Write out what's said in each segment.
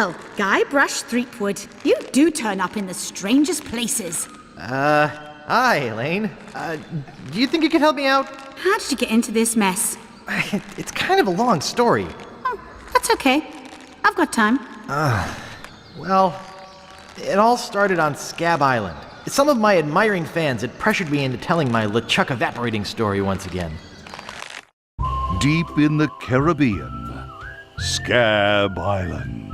Well, Guybrush Threepwood, you do turn up in the strangest places. Hi, Elaine. Do you think you could help me out? How did you get into this mess? It's kind of a long story. Oh, that's okay. I've got time. Well, it all started on Scab Island. Some of my admiring fans had pressured me into telling my LeChuck evaporating story once again. Deep in the Caribbean, Scab Island.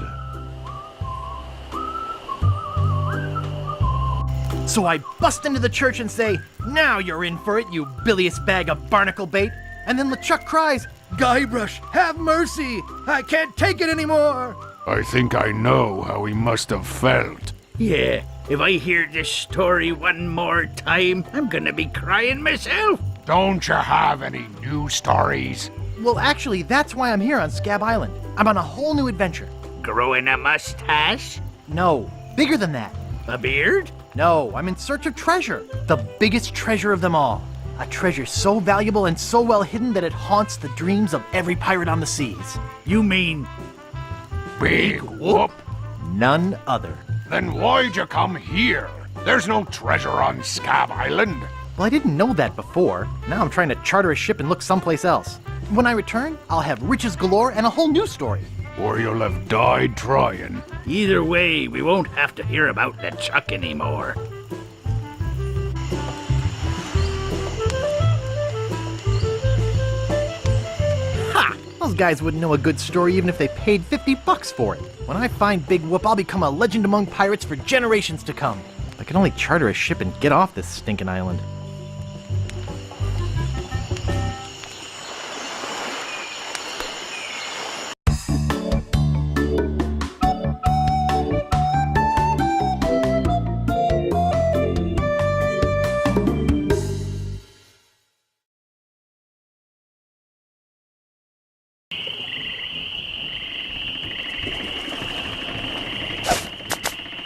So I bust into the church and say, "Now you're in for it, you bilious bag of barnacle bait." And then LeChuck cries, "Guybrush, have mercy! I can't take it anymore!" I think I know how he must have felt. Yeah, if I hear this story one more time, I'm gonna be crying myself. Don't you have any new stories? Well, actually, that's why I'm here on Scab Island. I'm on a whole new adventure. Growing a mustache? No, bigger than that. A beard? No, I'm in search of treasure. The biggest treasure of them all. A treasure so valuable and so well hidden that it haunts the dreams of every pirate on the seas. You mean Big Whoop? None other. Then why'd you come here? There's no treasure on Scab Island. Well, I didn't know that before. Now I'm trying to charter a ship and look someplace else. When I return, I'll have riches galore and a whole new story. Or you'll have died trying. either way, we won't have to hear about LeChuck anymore. Those guys wouldn't know a good story even if they paid $50 for it. When I find Big Whoop, I'll become a legend among pirates for generations to come. I can only charter a ship and get off this stinking island.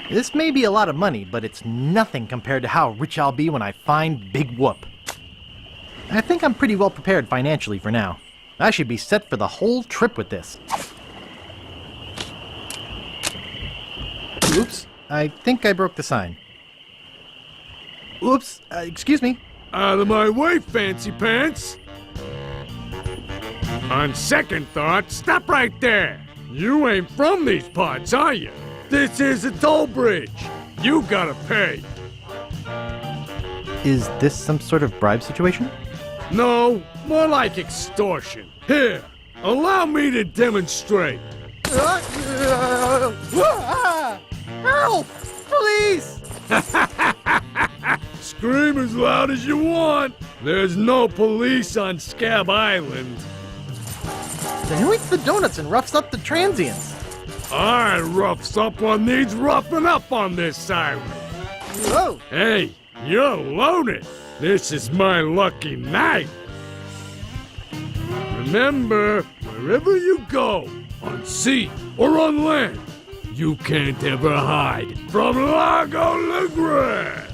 This may be a lot of money, but it's nothing compared to how rich I'll be when I find Big Whoop. I think I'm pretty well prepared financially for now. I should be set for the whole trip with this. Oops, I think I broke the sign. Oops, excuse me. Out of my way, fancy pants! On second thought, stop right there! You ain't from these parts, are you? This is a toll bridge. You gotta pay. Is this some sort of bribe situation? No, more like extortion. Here, allow me to demonstrate. Help! Please! Scream as loud as you want. There's no police on Scab Island. Then who eats the donuts and roughs up the transients? I roughs up on these roughing up on this island. Whoa! Hey, you're loaded. This is my lucky night. Remember, wherever you go, on sea or on land, you can't ever hide from Lago LeGrand.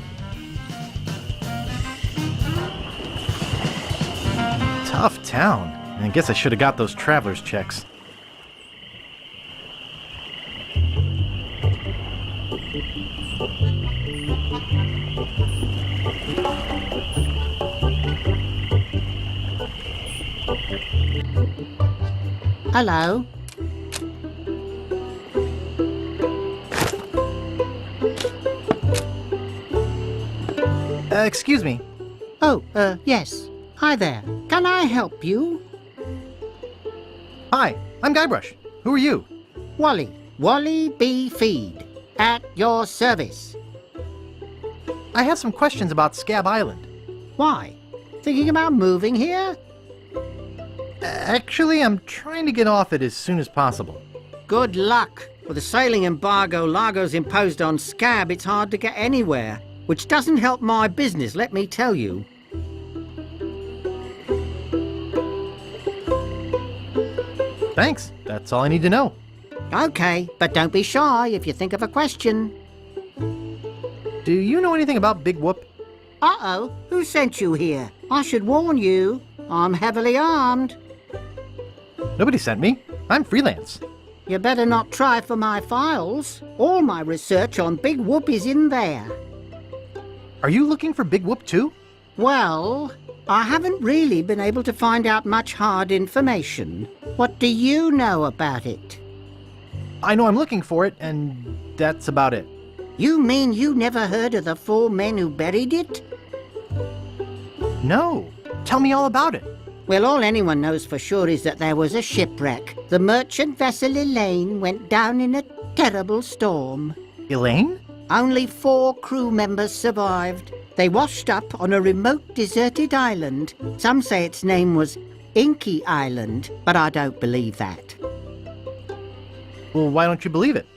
Tough town. I guess I should have got those traveler's checks. Hello? Excuse me. Oh, yes. Hi there. Can I help you? Hi, I'm Guybrush. Who are you? Wally. Wally B. Feed. At your service. I have some questions about Scab Island. Why? Thinking about moving here? Actually, I'm trying to get off it as soon as possible. Good luck. With the sailing embargo Lago's imposed on Scab, it's hard to get anywhere. Which doesn't help my business, let me tell you. Thanks. That's all I need to know. Okay, but don't be shy if you think of a question. Do you know anything about Big Whoop? Uh-oh, who sent you here? I should warn you, I'm heavily armed. Nobody sent me. I'm freelance. You better not try for my files. All my research on Big Whoop is in there. Are you looking for Big Whoop too? Well, I haven't really been able to find out much hard information. What do you know about it? I know I'm looking for it, and that's about it. You mean you never heard of the 4 men who buried it? No. Tell me all about it. Well, all anyone knows for sure is that there was a shipwreck. The merchant vessel Elaine went down in a terrible storm. Elaine? Only 4 crew members survived. They washed up on a remote deserted island. Some say its name was Inky Island, but I don't believe that. Well, why don't you believe it?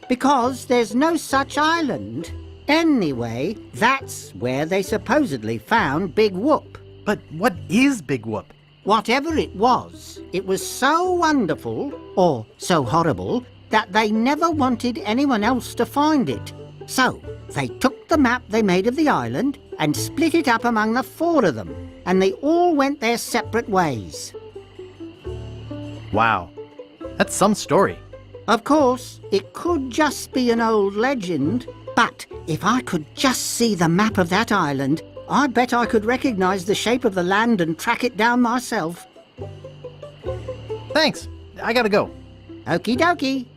Because there's no such island. Anyway, that's where they supposedly found Big Whoop. But what is Big Whoop? Whatever it was so wonderful, or so horrible, that they never wanted anyone else to find it. So, they took the map they made of the island and split it up among the 4 of them, and they all went their separate ways. Wow. That's some story. Of course, it could just be an old legend, but if I could just see the map of that island, I bet I could recognize the shape of the land and track it down myself. Thanks. I gotta go. Okie dokie.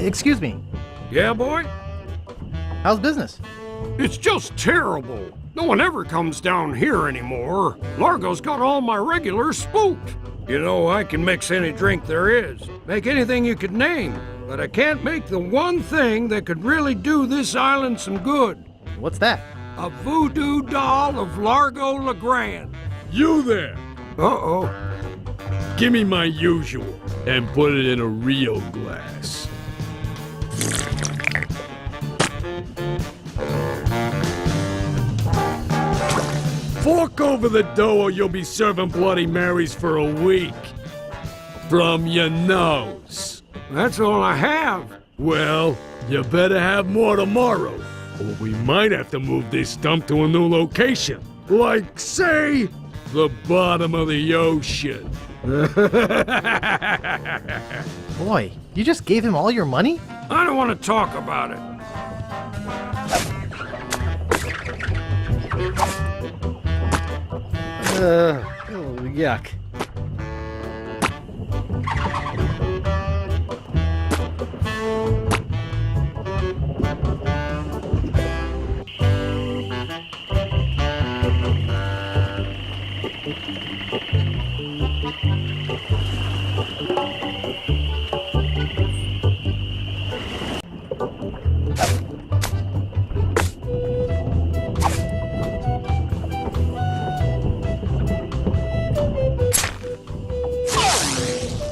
Excuse me. Yeah, boy? How's business? It's just terrible. No one ever comes down here anymore. Largo's got all my regulars spooked. You know, I can mix any drink there is, make anything you could name, but I can't make the one thing that could really do this island some good. What's that? A voodoo doll of Largo LeGrand. You there! Uh-oh. Give me my usual and put it in a real glass. Fork over the dough or you'll be serving Bloody Marys for a week. From your nose. That's all I have. Well, you better have more tomorrow, or we might have to move this dump to a new location. Like, say, the bottom of the ocean. Boy, you just gave him all your money? I don't want to talk about it. Yuck.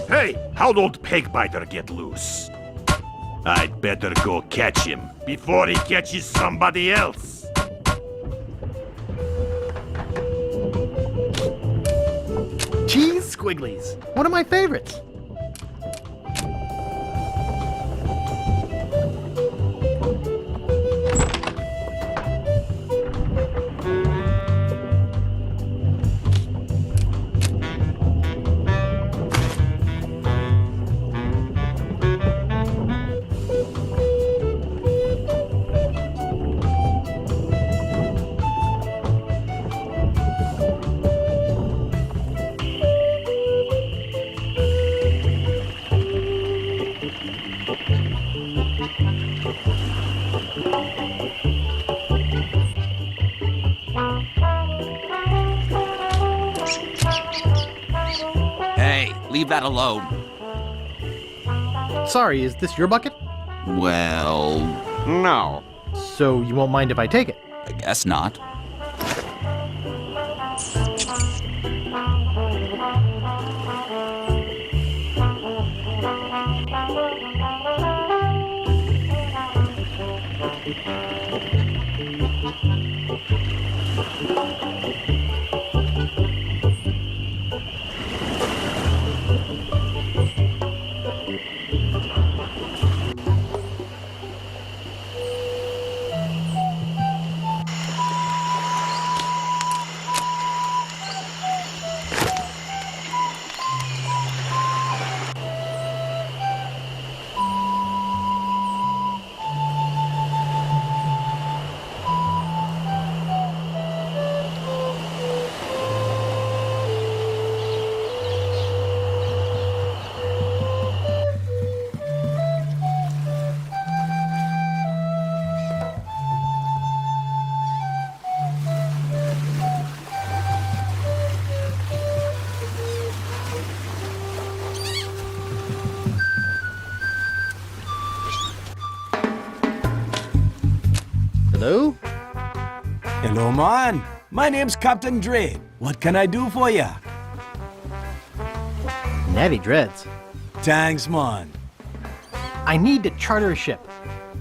Hey, how'd old Pegbiter get loose? I'd better go catch him before he catches somebody else. Cheese squigglies. One of my favorites. leave that alone. Sorry, is this your bucket? Well, no. So you won't mind if I take it? I guess not. Hello? Hello, man. My name's Captain Dread. What can I do for ya? Natty Dreads. Thanks, man. I need to charter a ship.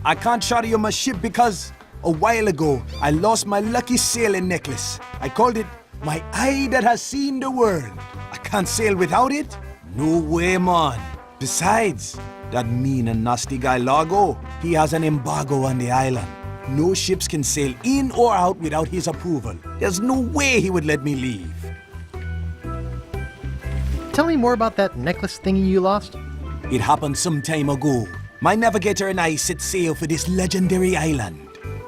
I can't charter you my ship because a while ago I lost my lucky sailing necklace. I called it my eye that has seen the world. I can't sail without it? No way, man. Besides, that mean and nasty guy Largo, he has an embargo on the island. No ships can sail in or out without his approval. There's no way he would let me leave. Tell me more about that necklace thingy you lost. It happened some time ago. My navigator and I set sail for this legendary island.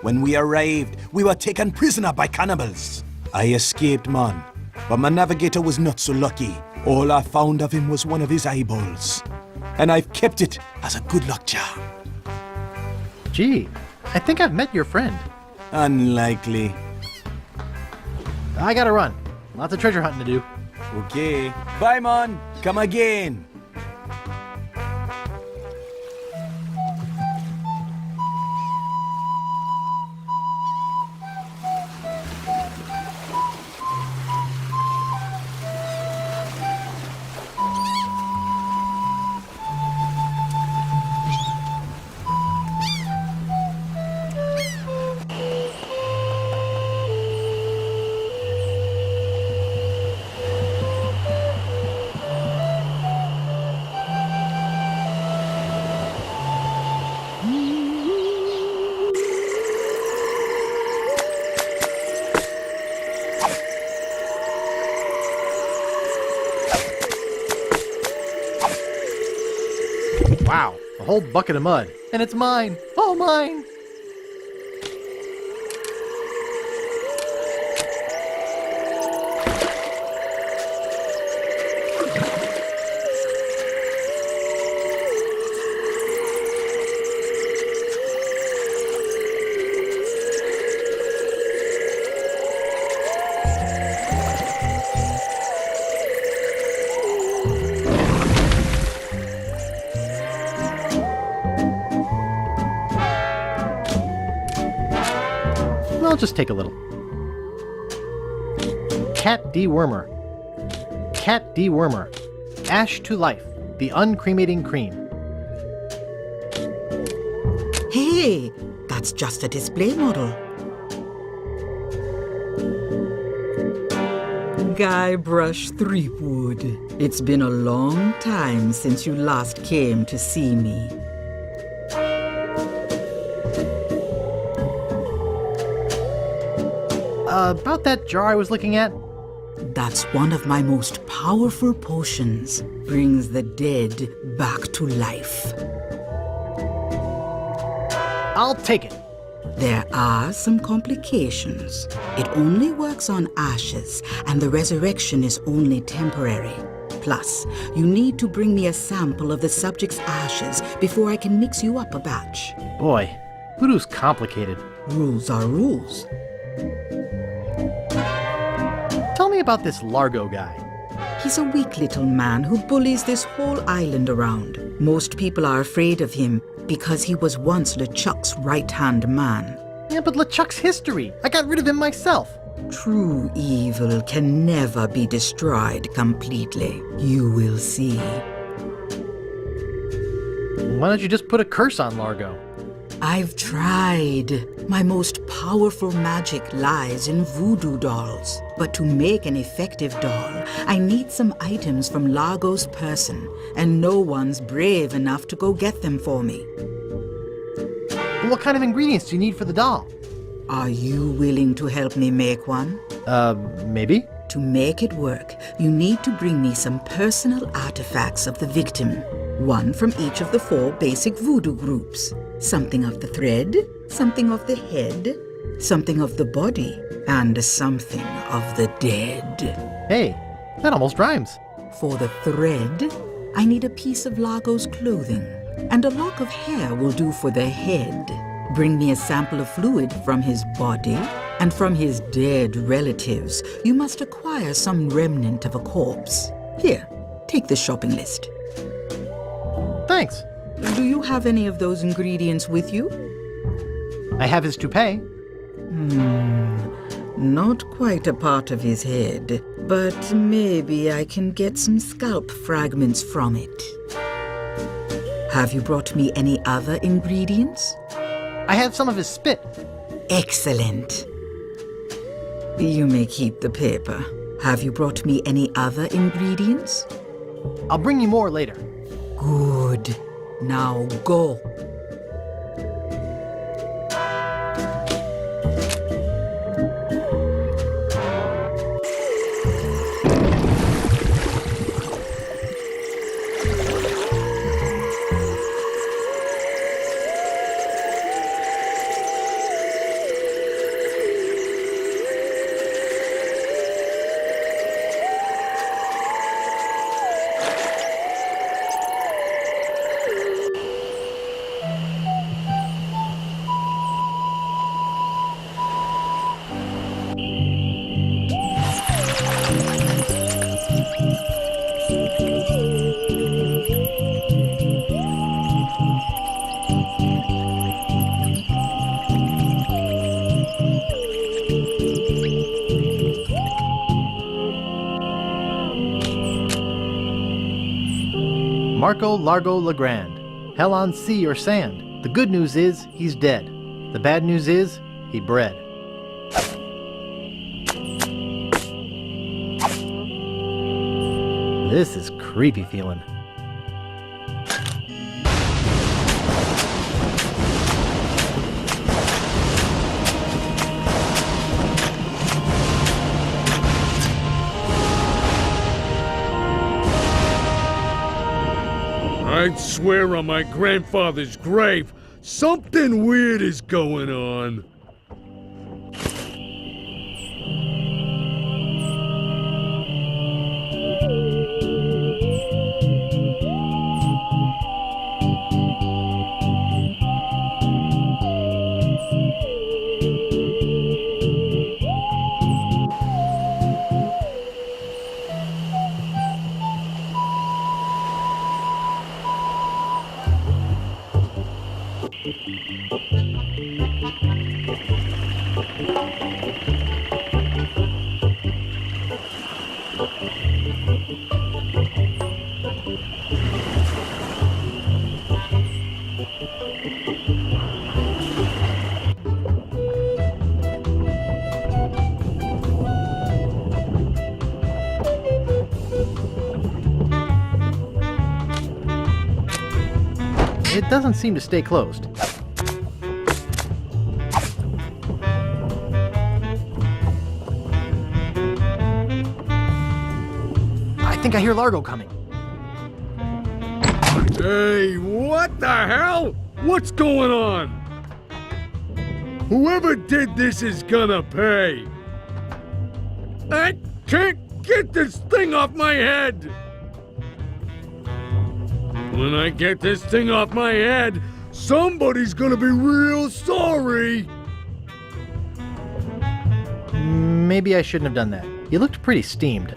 When we arrived, we were taken prisoner by cannibals. I escaped, man, but my navigator was not so lucky. All I found of him was one of his eyeballs. And I've kept it as a good luck charm. Gee, I think I've met your friend. Unlikely. I gotta run. Lots of treasure hunting to do. Okay. Bye, man. Come again. Wow, a whole bucket of mud. And it's mine. All mine. I'll just take a little. Cat dewormer. Cat dewormer. Ash to life. The uncremating cream. Hey, that's just a display model. Guybrush Threepwood. It's been a long time since you last came to see me. About that jar I was looking at? That's one of my most powerful potions. Brings the dead back to life. I'll take it. There are some complications. It only works on ashes, and the resurrection is only temporary. Plus, you need to bring me a sample of the subject's ashes before I can mix you up a batch. Boy, voodoo's complicated. Rules are rules. Tell me about this Largo guy. He's a weak little man who bullies this whole island around. Most people are afraid of him because he was once LeChuck's right-hand man. Yeah, but LeChuck's history. I got rid of him myself. True evil can never be destroyed completely. You will see. Why don't you just put a curse on Largo? I've tried. My most powerful magic lies in voodoo dolls. But to make an effective doll, I need some items from Largo's person, and no one's brave enough to go get them for me. What kind of ingredients do you need for the doll? Are you willing to help me make one? Maybe? To make it work, you need to bring me some personal artifacts of the victim. One from each of the 4 basic voodoo groups. Something of the thread, something of the head, something of the body, and something of the dead. Hey, that almost rhymes. For the thread, I need a piece of Largo's clothing, and a lock of hair will do for the head. Bring me a sample of fluid from his body, and from his dead relatives, you must acquire some remnant of a corpse. Here, take the shopping list. Thanks. Do you have any of those ingredients with you? I have his toupee. Not quite a part of his head, but maybe I can get some scalp fragments from it. Have you brought me any other ingredients? I have some of his spit. Excellent. You may keep the paper. Have you brought me any other ingredients? I'll bring you more later. Good. Now go. Marco Largo Legrand. Hell on sea or sand. The good news is, he's dead. The bad news is, he bred. This is creepy feeling. I'd swear on my grandfather's grave, something weird is going on. It doesn't seem to stay closed. I think I hear Largo coming. Hey, what the hell? What's going on? Whoever did this is gonna pay. I can't get this thing off my head. When I get this thing off my head, somebody's gonna be real sorry. Maybe I shouldn't have done that. You looked pretty steamed.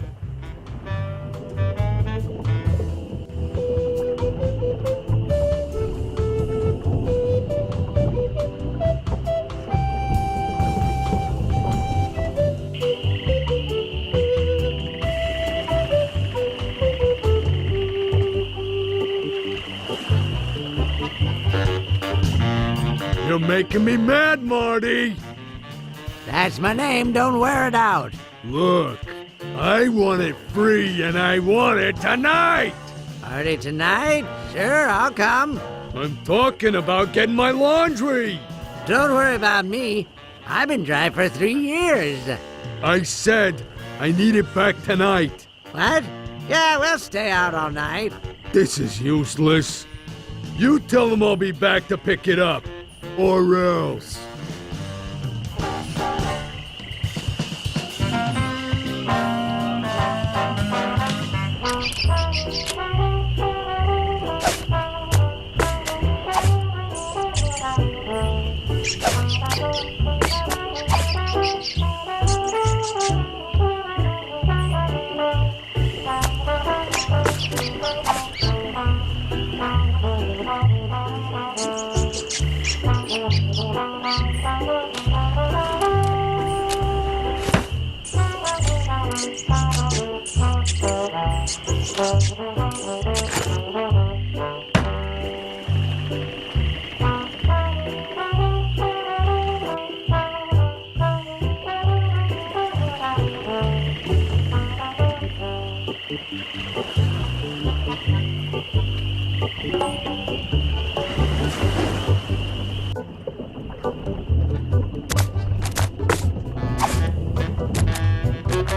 You're making me mad, Marty! That's my name, don't wear it out. Look, I want it free and I want it tonight! Party tonight? Sure, I'll come. I'm talking about getting my laundry! Don't worry about me. I've been dry for 3 years. I said I need it back tonight. What? Yeah, we'll stay out all night. This is useless. You tell them I'll be back to pick it up. Or else.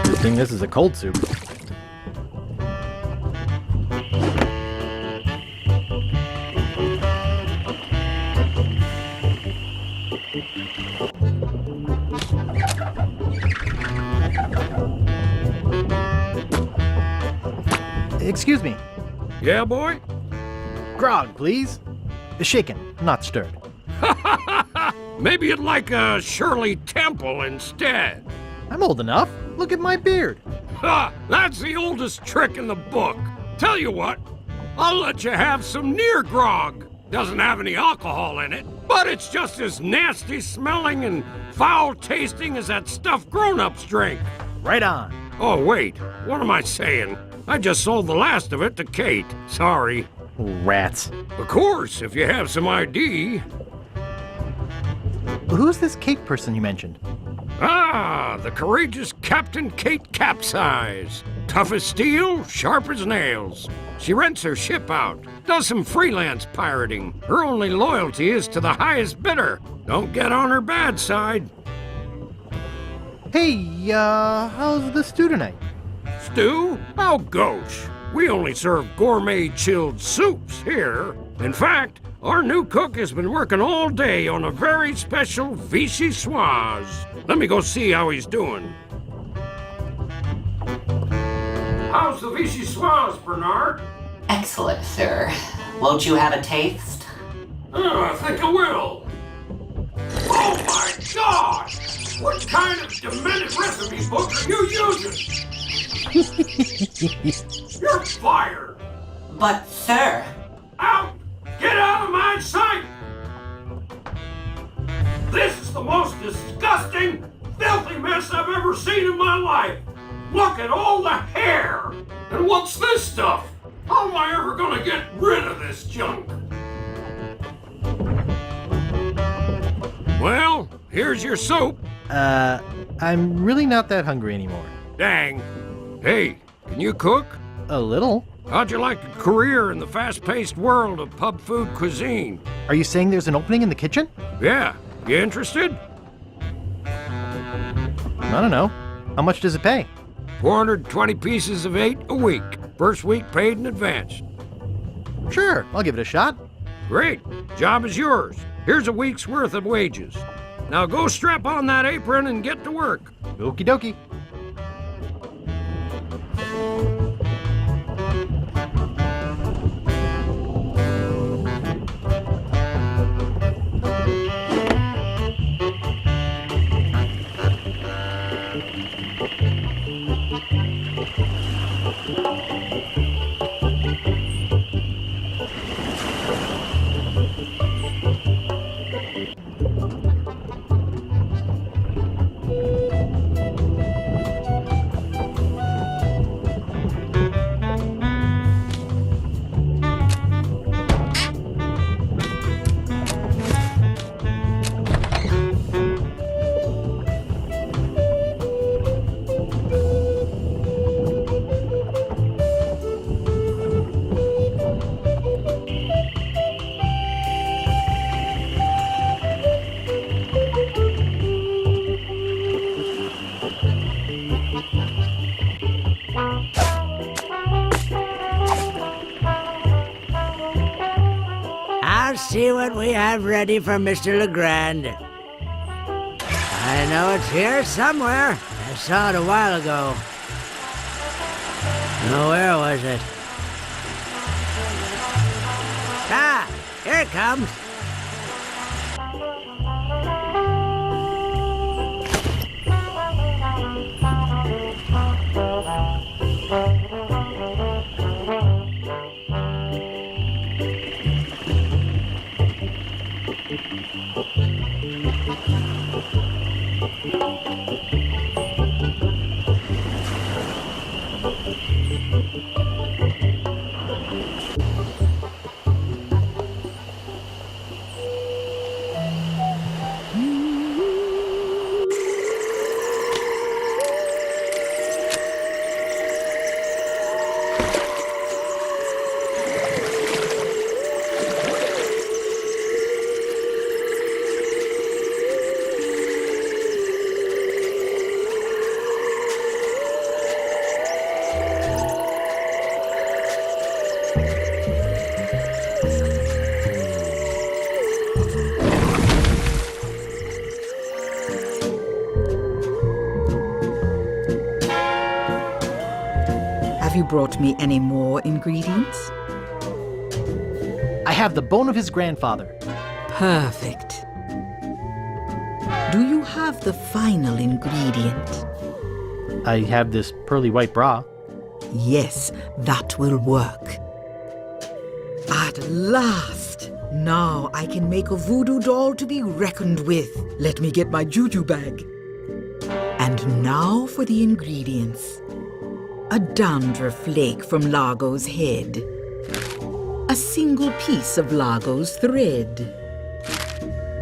Good thing this is a cold soup. Excuse me. Yeah, boy? Grog, please. Shaken, not stirred. Maybe you'd like a Shirley Temple instead. I'm old enough. Look at my beard. Ha! That's the oldest trick in the book. Tell you what, I'll let you have some near grog. Doesn't have any alcohol in it, but it's just as nasty smelling and foul tasting as that stuff grown-ups drink. Right on. Oh, wait, what am I saying? I just sold the last of it to Kate. Sorry. Rats. Of course, if you have some ID. Who's this Kate person you mentioned? Ah, the courageous Captain Kate Capsize. Tough as steel, sharp as nails. She rents her ship out, does some freelance pirating. Her only loyalty is to the highest bidder. Don't get on her bad side. Hey, how's the stew tonight? Stew? Oh, gosh. We only serve gourmet chilled soups here. In fact, our new cook has been working all day on a very special vichyssoise. Let me go see how he's doing. How's the vichyssoise, Bernard? Excellent, sir. Won't you have a taste? I think I will. Oh my God! What kind of demented recipe book are you using? You're fired! But, sir... Out! Get out of my sight! This is the most disgusting, filthy mess I've ever seen in my life! Look at all the hair! And what's this stuff? How am I ever gonna get rid of this junk? Well, here's your soup. I'm really not that hungry anymore. Dang. Hey, can you cook? A little. How'd you like a career in the fast-paced world of pub food cuisine? Are you saying there's an opening in the kitchen? Yeah. You interested? I don't know. How much does it pay? 420 pieces of 8 a week. First week paid in advance. Sure, I'll give it a shot. Great. Job is yours. Here's a week's worth of wages. Now go strap on that apron and get to work. Okie dokie. Let's see what we have ready for Mr. Legrand. I know it's here somewhere. I saw it a while ago. Oh, where was it? Ah, here it comes. Have you brought me any more ingredients? I have the bone of his grandfather. Perfect. Do you have the final ingredient? I have this pearly white bra. Yes, that will work. At last! Now I can make a voodoo doll to be reckoned with. Let me get my juju bag. And now for the ingredients. A dandruff flake from Largo's head. A single piece of Largo's thread.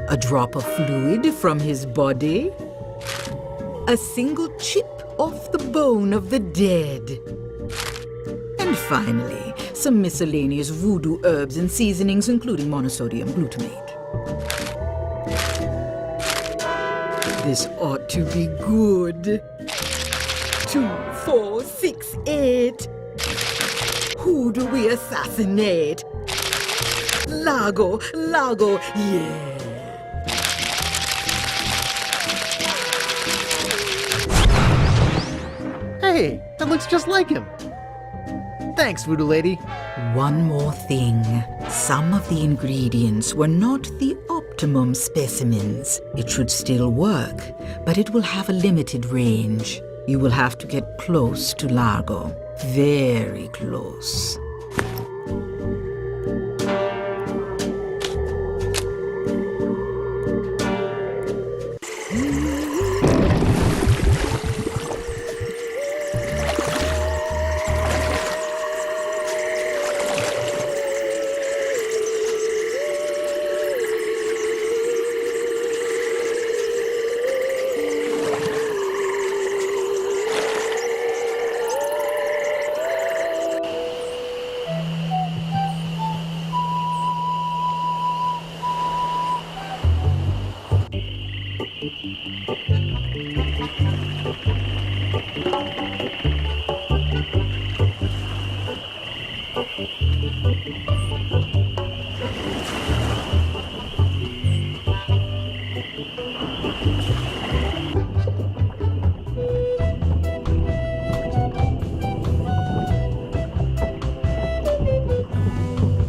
A drop of fluid from his body. A single chip off the bone of the dead. And finally, some miscellaneous voodoo herbs and seasonings, including monosodium glutamate. This ought to be good. 2, 4, 6, 8. Who do we assassinate? Largo, yeah. Hey, that looks just like him. Thanks, Voodoo Lady. One more thing. Some of the ingredients were not the optimum specimens. It should still work, but it will have a limited range. You will have to get close to Largo. Very close.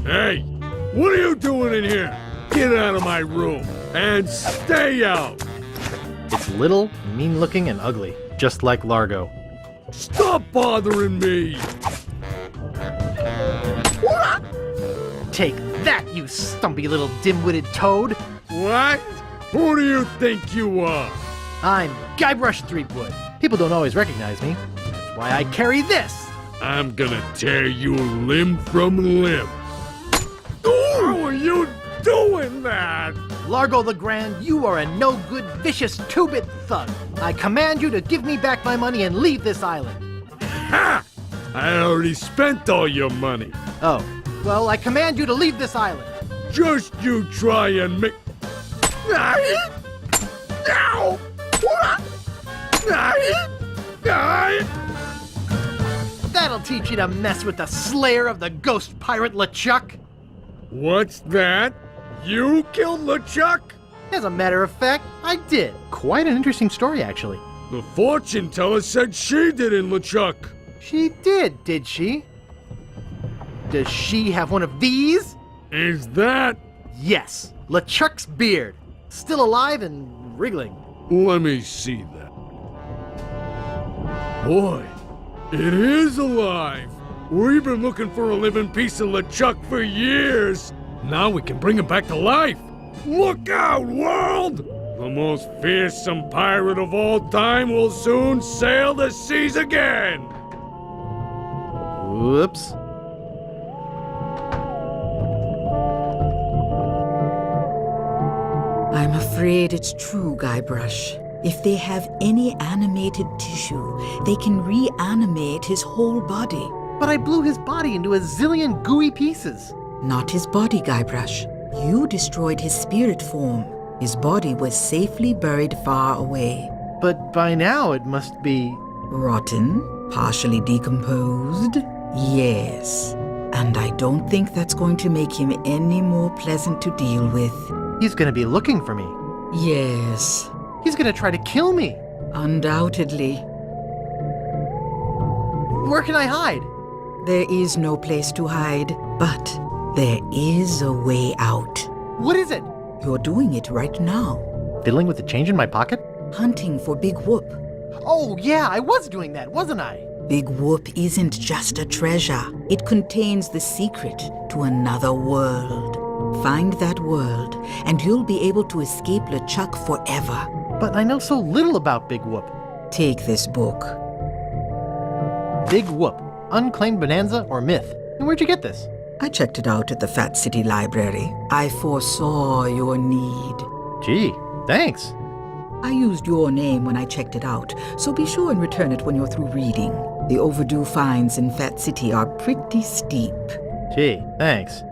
Hey, what are you doing in here? Get out of my room and stay out! It's little, mean-looking, and ugly, just like Largo. Stop bothering me! Take that, you stumpy little dim-witted toad! What? Who do you think you are? I'm Guybrush Threepwood. People don't always recognize me. That's why I carry this! I'm gonna tear you limb from limb. How are you doing that? Largo the Grand, you are a no-good, vicious two-bit thug. I command you to give me back my money and leave this island. Ha! I already spent all your money. Oh, well, I command you to leave this island. Just you try and make... That'll teach you to mess with the slayer of the ghost pirate LeChuck. What's that? You killed LeChuck? As a matter of fact, I did. Quite an interesting story, actually. The fortune teller said she didn't, LeChuck. She did she? Does she have one of these? Is that? Yes, LeChuck's beard. Still alive and wriggling. Let me see that. Boy, it is alive. We've been looking for a living piece of LeChuck for years. Now we can bring him back to life. Look out, world! The most fearsome pirate of all time will soon sail the seas again. Whoops. I'm afraid it's true, Guybrush. If they have any animated tissue, they can reanimate his whole body. But I blew his body into a zillion gooey pieces. Not his body, Guybrush. You destroyed his spirit form. His body was safely buried far away. But by now it must be... Rotten? Partially decomposed? Yes. And I don't think that's going to make him any more pleasant to deal with. He's gonna be looking for me. Yes. He's gonna try to kill me. Undoubtedly. Where can I hide? There is no place to hide, but there is a way out. What is it? You're doing it right now. Fiddling with the change in my pocket? Hunting for Big Whoop. Oh yeah, I was doing that, wasn't I? Big Whoop isn't just a treasure. It contains the secret to another world. Find that world, and you'll be able to escape LeChuck forever. But I know so little about Big Whoop. Take this book. Big Whoop, Unclaimed Bonanza or Myth. And where'd you get this? I checked it out at the Fat City Library. I foresaw your need. Gee, thanks. I used your name when I checked it out, so be sure and return it when you're through reading. The overdue fines in Fat City are pretty steep. Gee, thanks.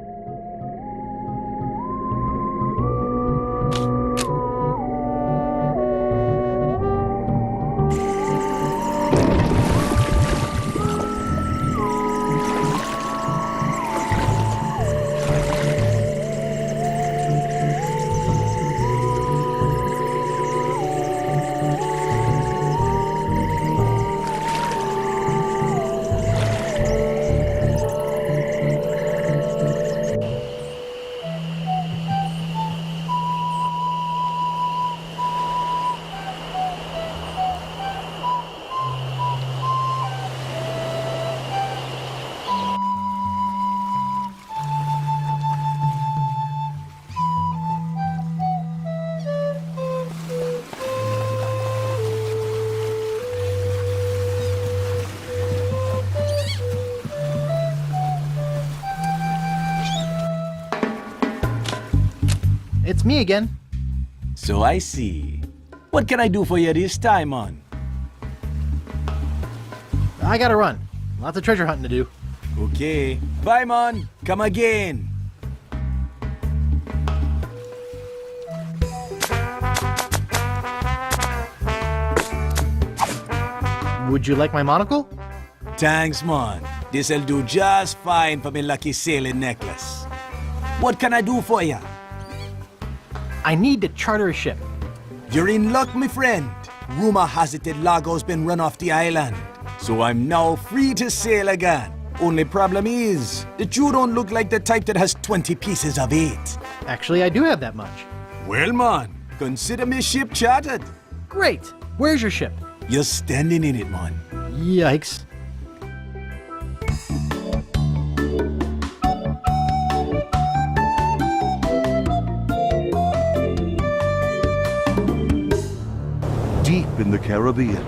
It's me again. So I see. What can I do for you this time, man? I gotta run. Lots of treasure hunting to do. Okay. Bye, man. Come again. Would you like my monocle? Thanks, man. This'll do just fine for me lucky sailing necklace. What can I do for ya? I need to charter a ship. You're in luck, my friend. Rumor has it that Largo's been run off the island. So I'm now free to sail again. Only problem is that you don't look like the type that has 20 pieces of it. Actually, I do have that much. Well, man, consider me ship chartered. Great. Where's your ship? You're standing in it, man. Yikes. Deep in the Caribbean,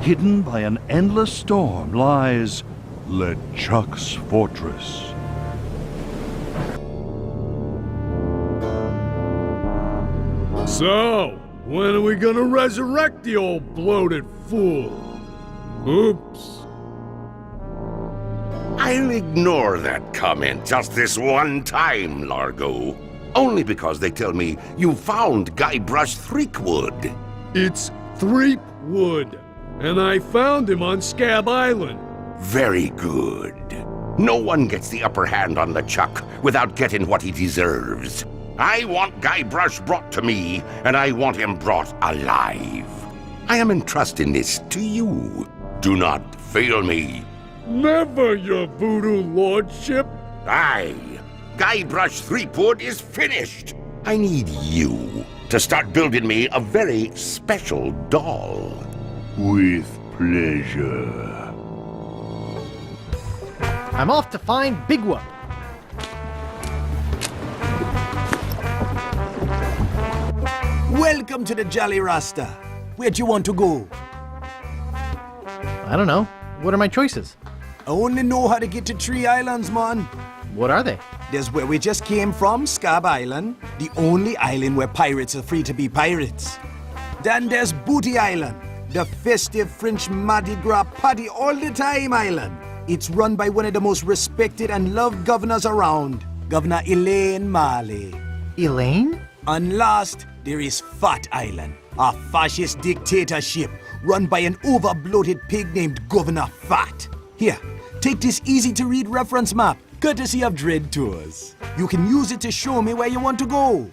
hidden by an endless storm, lies LeChuck's fortress. So, when are we gonna resurrect the old bloated fool? Oops. I'll ignore that comment just this one time, Largo. Only because they tell me you found Guybrush Threepwood. It's Threepwood, and I found him on Scab Island. Very good. No one gets the upper hand on LeChuck without getting what he deserves. I want Guybrush brought to me, and I want him brought alive. I am entrusting this to you. Do not fail me. Never, your voodoo lordship. Aye. Guybrush Threepwood is finished. I need you to start building me a very special doll. With pleasure. I'm off to find Big Whoop. Welcome to the Jolly Rasta. Where do you want to go? I don't know. What are my choices? I only know how to get to 3 islands, man. What are they? There's where we just came from, Scab Island, the only island where pirates are free to be pirates. Then there's Booty Island, the festive French Mardi Gras party all the time island. It's run by one of the most respected and loved governors around, Governor Elaine Marley. Elaine? And last, there is Fat Island, a fascist dictatorship run by an over-bloated pig named Governor Fat. Here, take this easy-to-read reference map, courtesy of Dread Tours. You can use it to show me where you want to go.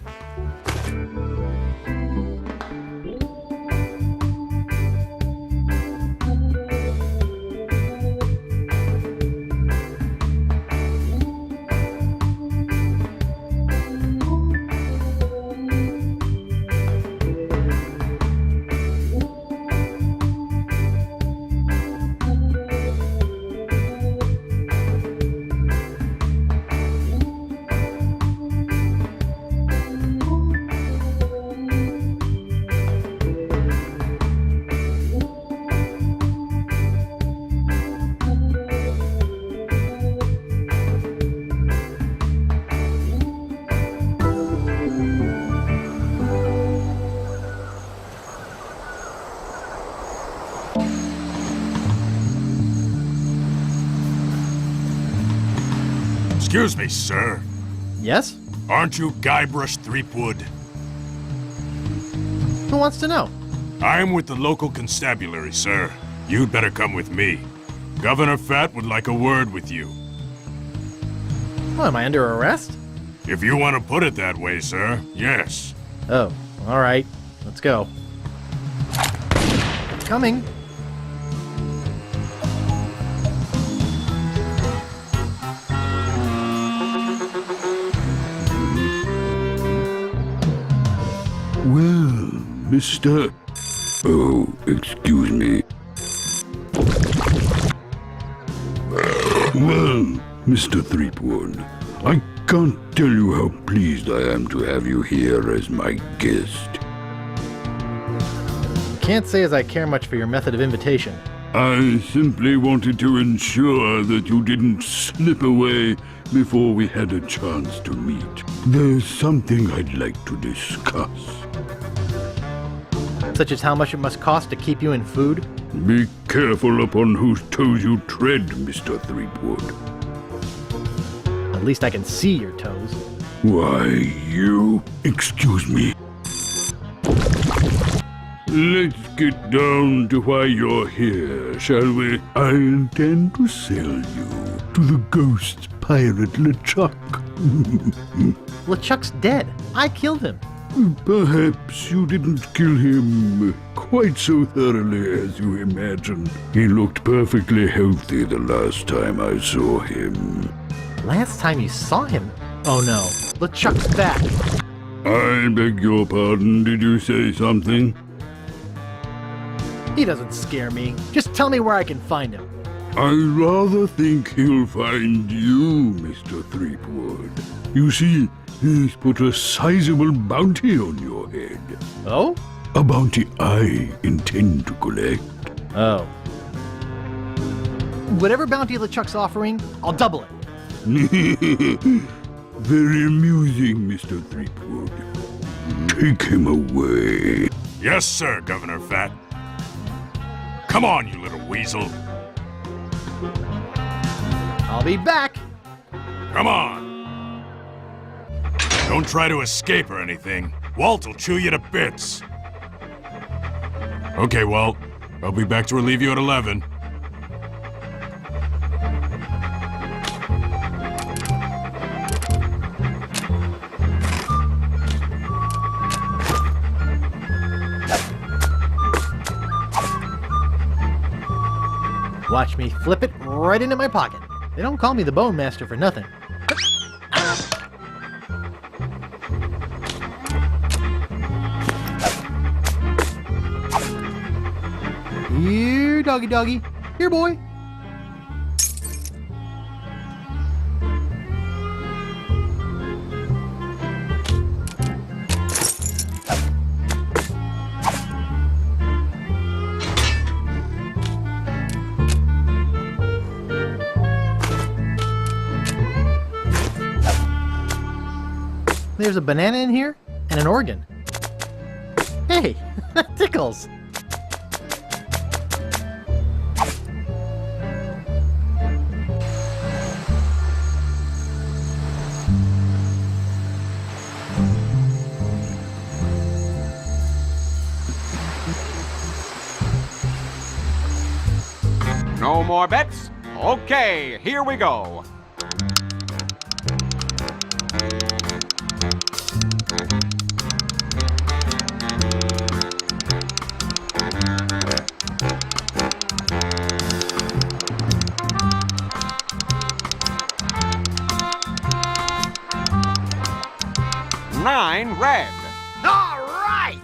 Excuse me, sir. Yes? Aren't you Guybrush Threepwood? Who wants to know? I'm with the local constabulary, sir. You'd better come with me. Governor Fat would like a word with you. What, am I under arrest? If you want to put it that way, sir, yes. Oh, all right. Let's go. Coming. Well, Mr. Oh, excuse me. Well, Mr. Threepwood, I can't tell you how pleased I am to have you here as my guest. Can't say as I care much for your method of invitation. I simply wanted to ensure that you didn't slip away before we had a chance to meet. There's something I'd like to discuss. Such as how much it must cost to keep you in food? Be careful upon whose toes you tread, Mr. Threepwood. At least I can see your toes. Why, you... Excuse me. Let's get down to why you're here, shall we? I intend to sell you to the ghost pirate LeChuck. LeChuck's dead. I killed him. Perhaps you didn't kill him quite so thoroughly as you imagined. He looked perfectly healthy the last time I saw him. Last time you saw him? Oh no, LeChuck's back. I beg your pardon, did you say something? He doesn't scare me. Just tell me where I can find him. I rather think he'll find you, Mr. Threepwood. You see, he's put a sizable bounty on your head. Oh? A bounty I intend to collect. Oh. Whatever bounty LeChuck's offering, I'll double it. Very amusing, Mr. Threepwood. Take him away. Yes, sir, Governor Fat. Come on, you little weasel. I'll be back. Come on. Don't try to escape or anything. Walt will chew you to bits. Okay, Walt. I'll be back to relieve you at 11. Watch me flip it right into my pocket. They don't call me the Bone Master for nothing. Here, doggy doggy. Here, boy. There's a banana in here and an organ. Hey, that tickles. No more bets? Okay, here we go. Nine red. All right!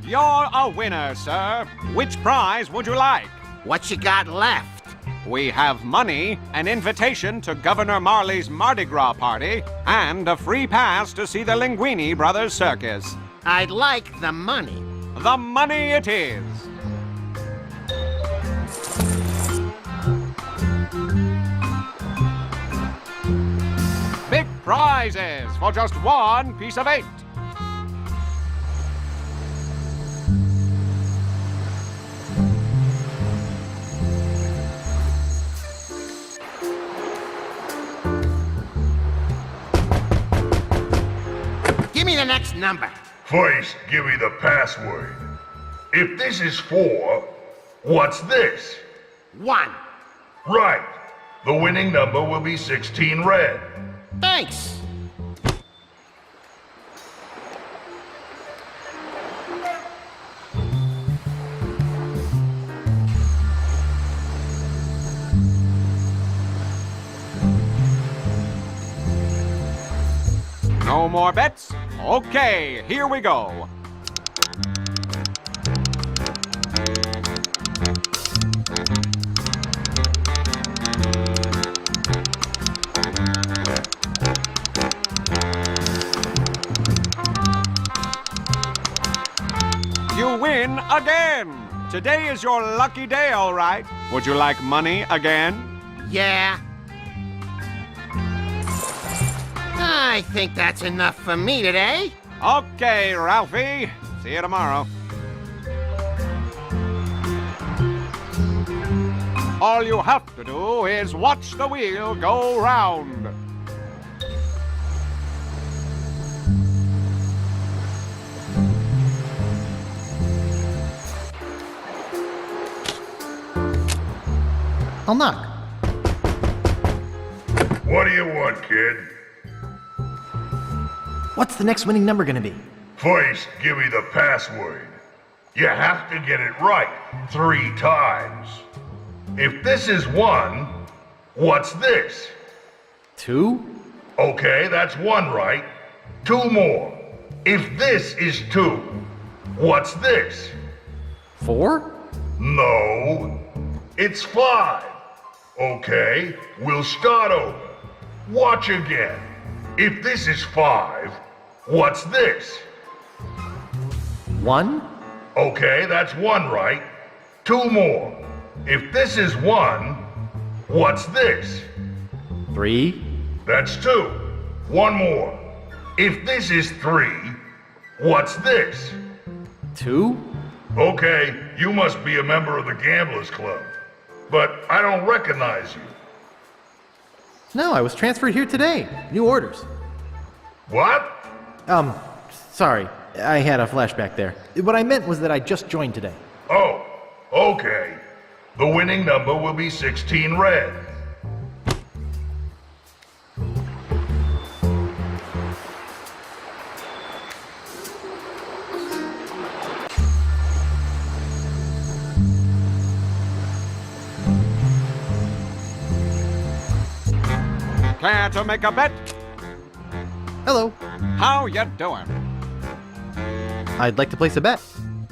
You're a winner, sir. Which prize would you like? What you got left? We have money, an invitation to Governor Marley's Mardi Gras party, and a free pass to see the Linguini Brothers Circus. I'd like the money. The money it is. Big prizes for just one piece of 8. Give me the next number. First, give me the password. If this is 4, what's this? 1. Right. The winning number will be 16 red. Thanks. No more bets? Okay, here we go. You win again! Today is your lucky day, all right. Would you like money again? Yeah. I think that's enough for me today. Okay, Ralphie. See you tomorrow. All you have to do is watch the wheel go round. I'll knock. What do you want, kid? What's the next winning number gonna be? First, give me the password. You have to get it right 3 times. If this is 1, what's this? 2? Okay, that's 1 right. 2 more. If this is 2, what's this? 4? No, it's 5. Okay, we'll start over. Watch again. If this is 5, what's this? 1? Okay, that's 1 right. 2 more. If this is 1, what's this? 3? That's 2. 1 more. If this is 3, what's this? 2? Okay, you must be a member of the Gamblers Club. But I don't recognize you. No, I was transferred here today. New orders. What? Sorry. I had a flashback there. What I meant was that I just joined today. Oh, okay. The winning number will be 16 red. Care to make a bet? Hello. How you doing? I'd like to place a bet.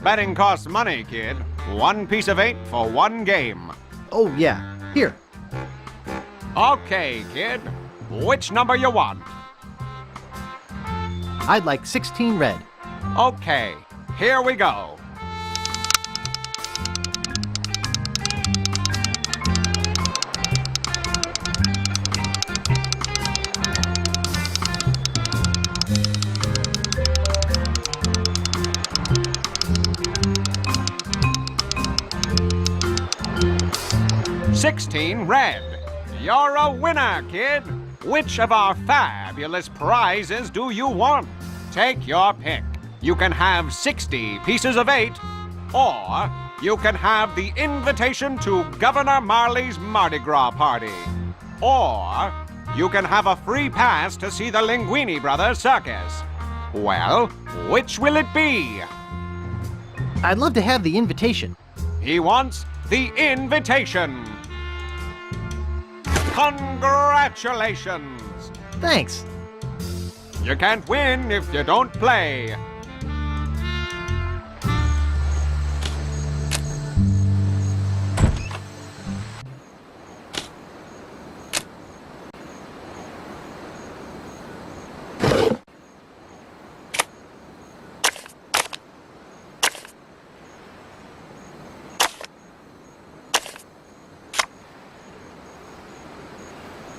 Betting costs money, kid. 1 piece of 8 for 1 game. Oh, yeah. Here. Okay, kid. Which number you want? I'd like 16 red. Okay, here we go. $16 red. You're a winner, kid. Which of our fabulous prizes do you want? Take your pick. You can have 60 pieces of 8, or you can have the invitation to Governor Marley's Mardi Gras party, or you can have a free pass to see the Linguini Brothers circus. Well, which will it be? I'd love to have the invitation. He wants the invitation. Congratulations! Thanks. You can't win if you don't play.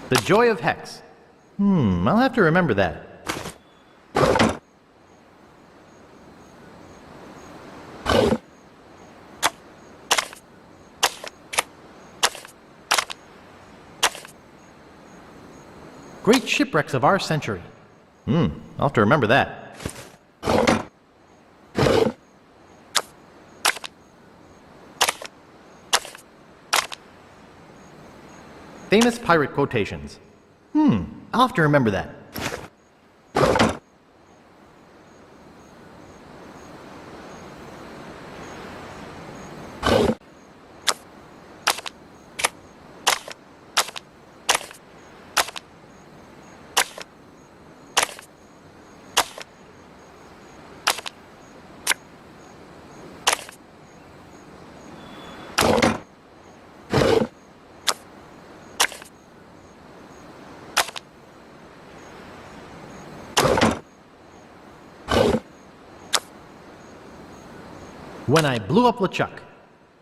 The Joy of Hex. I'll have to remember that. Great shipwrecks of our century. I'll have to remember that. Famous pirate quotations. I'll have to remember that. When I blew up LeChuck.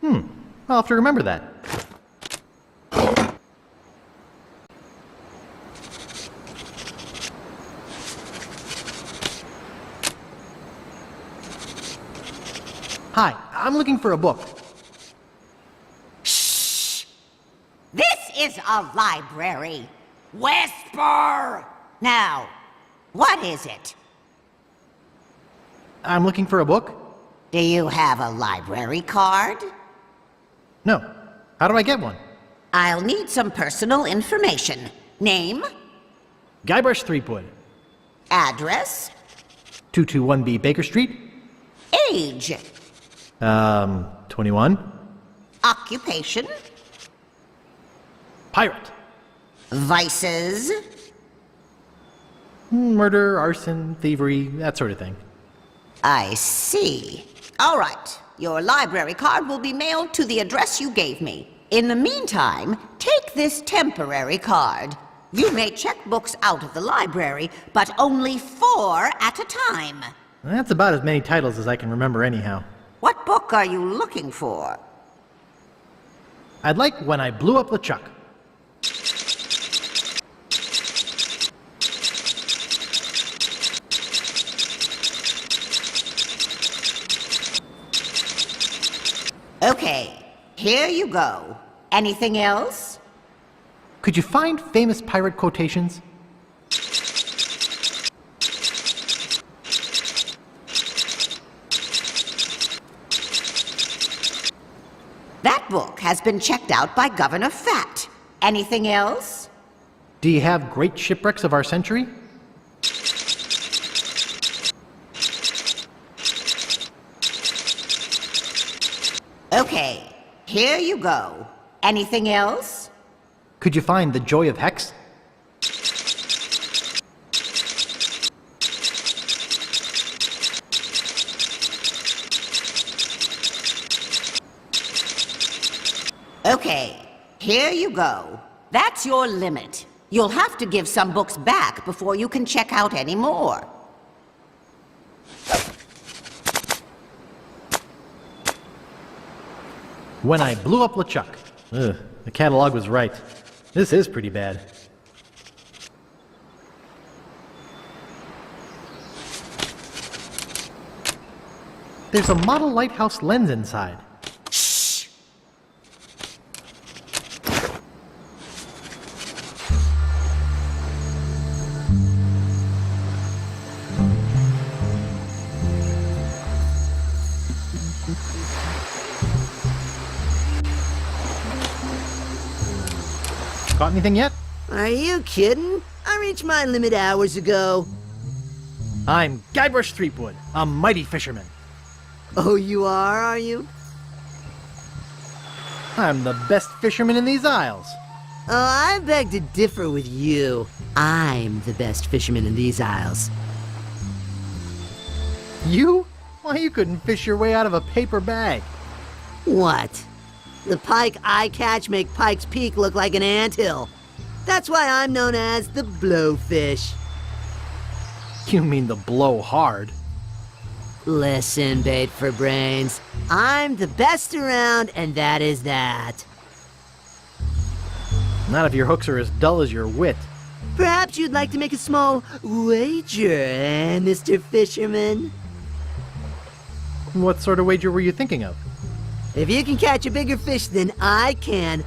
I'll have to remember that. Hi, I'm looking for a book. Shh! This is a library. Whisper! Now, what is it? I'm looking for a book. Do you have a library card? No. How do I get one? I'll need some personal information. Name? Guybrush Threepwood. Address? 221B Baker Street. Age? 21. Occupation? Pirate. Vices? Murder, arson, thievery, that sort of thing. I see. All right. Your library card will be mailed to the address you gave me. In the meantime, take this temporary card. You may check books out of the library, but only 4 at a time. That's about as many titles as I can remember anyhow. What book are you looking for? I'd like When I Blew Up LeChuck. Okay, here you go. Anything else? Could you find famous pirate quotations? That book has been checked out by Governor Fat. Anything else? Do you have Great Shipwrecks of Our Century? Okay, here you go. Anything else? Could you find The Joy of Hex? Okay, here you go. That's your limit. You'll have to give some books back before you can check out any more. When I blew up LeChuck. Ugh, the catalog was right. This is pretty bad. There's a model lighthouse lens inside. Shh! Caught anything yet? Are you kidding? I reached my limit hours ago. I'm Guybrush Threepwood, a mighty fisherman. Oh, you are you? I'm the best fisherman in these isles. Oh, I beg to differ with you. I'm the best fisherman in these isles. You? Why, you couldn't fish your way out of a paper bag. What? The pike I catch make Pike's Peak look like an anthill. That's why I'm known as the blowfish. You mean the blow hard? Listen, bait for brains. I'm the best around, and that is that. Not if your hooks are as dull as your wit. Perhaps you'd like to make a small wager, eh, Mr. Fisherman? What sort of wager were you thinking of? If you can catch a bigger fish than I can,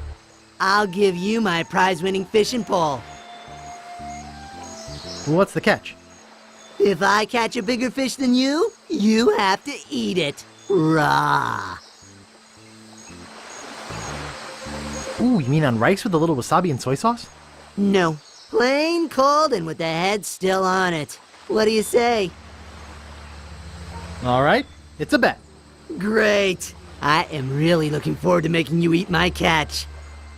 I'll give you my prize-winning fishing pole. What's the catch? If I catch a bigger fish than you, you have to eat it raw. Ooh, you mean on rice with a little wasabi and soy sauce? No, plain cold and with the head still on it. What do you say? All right, it's a bet. Great. I am really looking forward to making you eat my catch.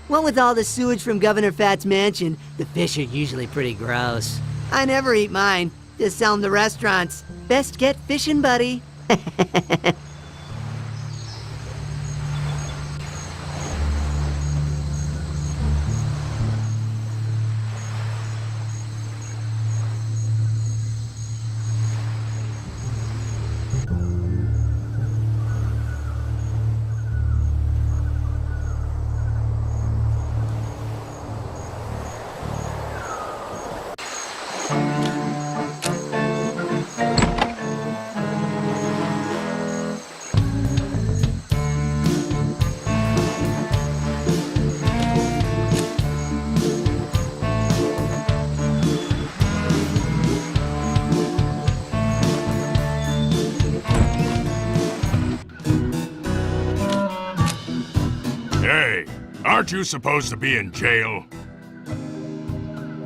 What with all the sewage from Governor Fat's mansion, the fish are usually pretty gross. I never eat mine, just sell them to restaurants. Best get fishing, buddy. Hey, aren't you supposed to be in jail?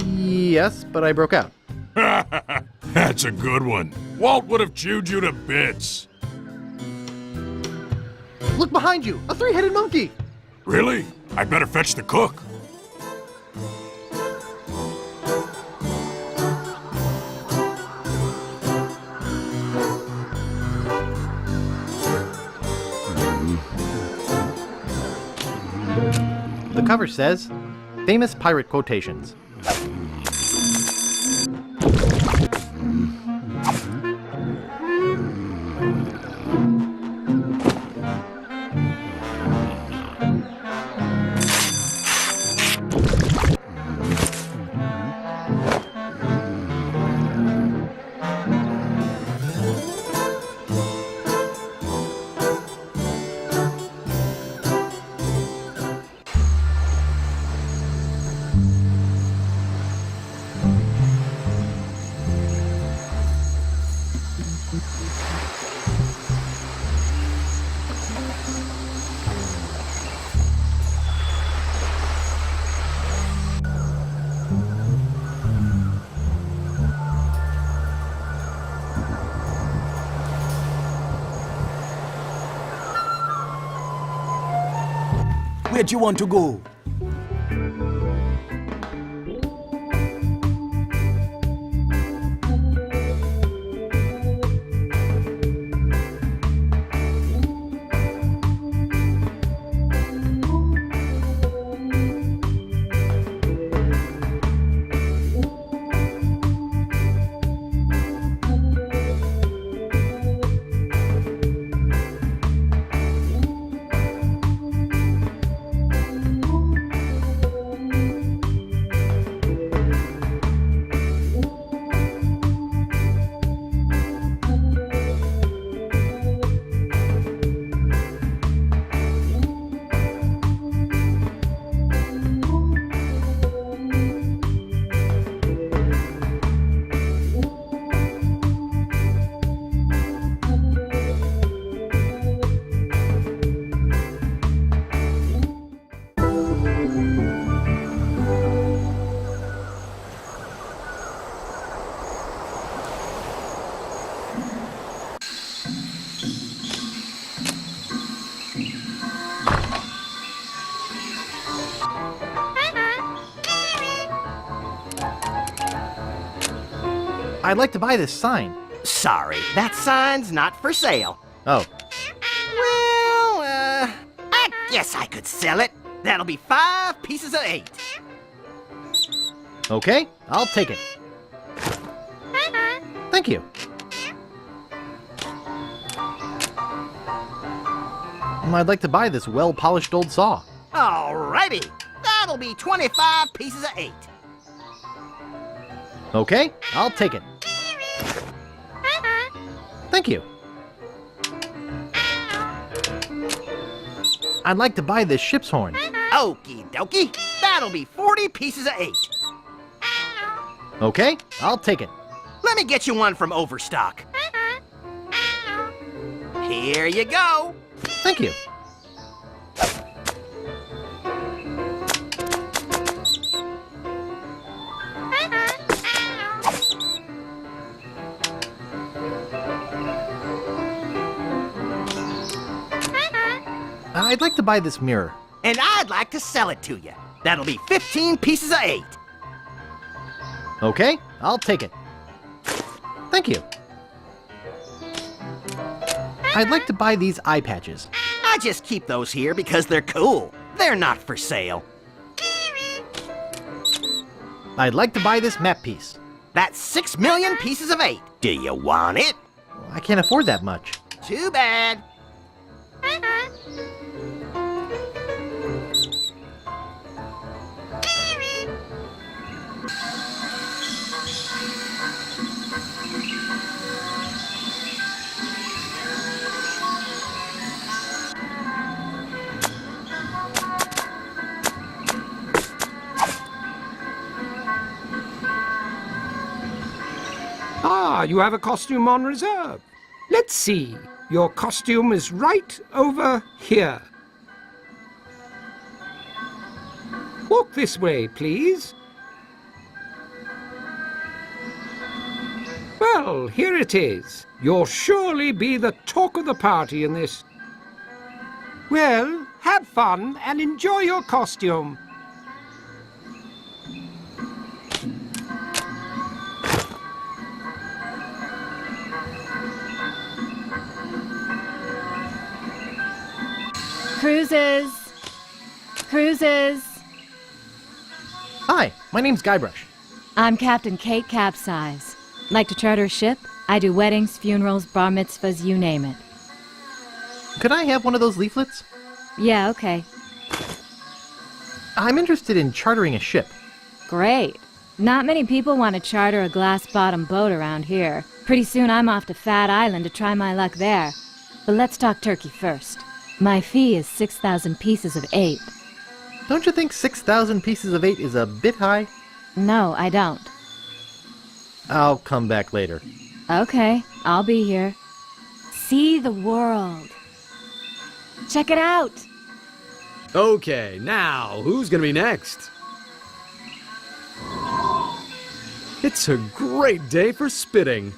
Yes, but I broke out. That's a good one. Walt would have chewed you to bits. Look behind you! A three-headed monkey! Really? I better fetch the cook. The cover says, Famous Pirate Quotations. Where'd you want to go? I'd like to buy this sign. Sorry, that sign's not for sale. Oh. Well, I guess I could sell it. That'll be 5 pieces of 8. Okay, I'll take it. Thank you. I'd like to buy this well-polished old saw. Alrighty, that'll be 25 pieces of 8. Okay, I'll take it. Thank you. I'd like to buy this ship's horn. Okie dokie, that'll be 40 pieces of 8. Okay, I'll take it. Let me get you one from Overstock. Here you go. Thank you. I'd like to buy this mirror. And I'd like to sell it to you. That'll be 15 pieces of 8. Okay, I'll take it. Thank you. I'd like to buy these eye patches. I just keep those here because they're cool. They're not for sale. I'd like to buy this map piece. That's 6 million pieces of 8. Do you want it? I can't afford that much. Too bad. Ah, you have a costume on reserve. Let's see. Your costume is right over here. Walk this way, please. Well, here it is. You'll surely be the talk of the party in this. Well, have fun and enjoy your costume. Cruises! Cruises! Hi, my name's Guybrush. I'm Captain Kate Capsize. Like to charter a ship? I do weddings, funerals, bar mitzvahs, you name it. Could I have one of those leaflets? Yeah, okay. I'm interested in chartering a ship. Great. Not many people want to charter a glass-bottom boat around here. Pretty soon I'm off to Fat Island to try my luck there. But let's talk turkey first. My fee is 6,000 pieces of 8. Don't you think 6,000 pieces of 8 is a bit high? No, I don't. I'll come back later. Okay, I'll be here. See the world. Check it out. Okay, now, who's gonna be next? It's a great day for spitting.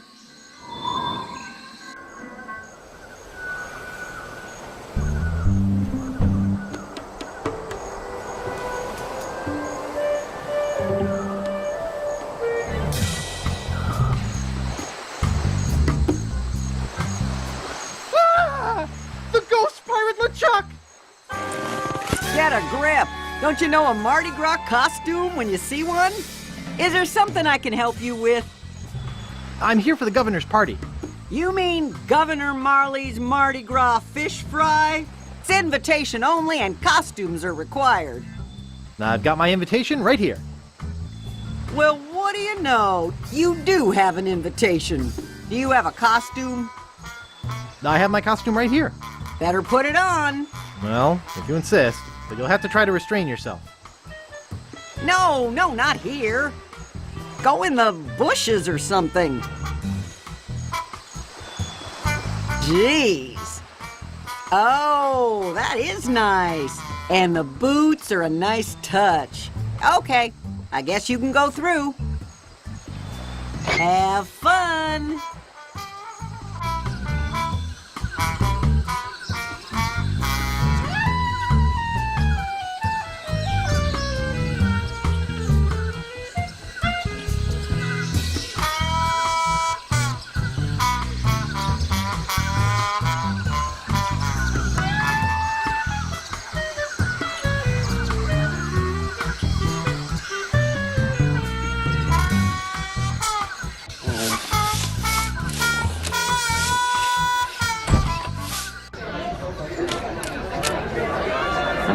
The ghost pirate LeChuck! Get a grip! Don't you know a Mardi Gras costume when you see one? Is there something I can help you with? I'm here for the governor's party. You mean Governor Marley's Mardi Gras fish fry? It's invitation only and costumes are required. I've got my invitation right here. Well, what do you know? You do have an invitation. Do you have a costume? I have my costume right here. Better put it on. Well, if you insist, but you'll have to try to restrain yourself. No, not here. Go in the bushes or something. Jeez. Oh, that is nice. And the boots are a nice touch. Okay, I guess you can go through. Have fun.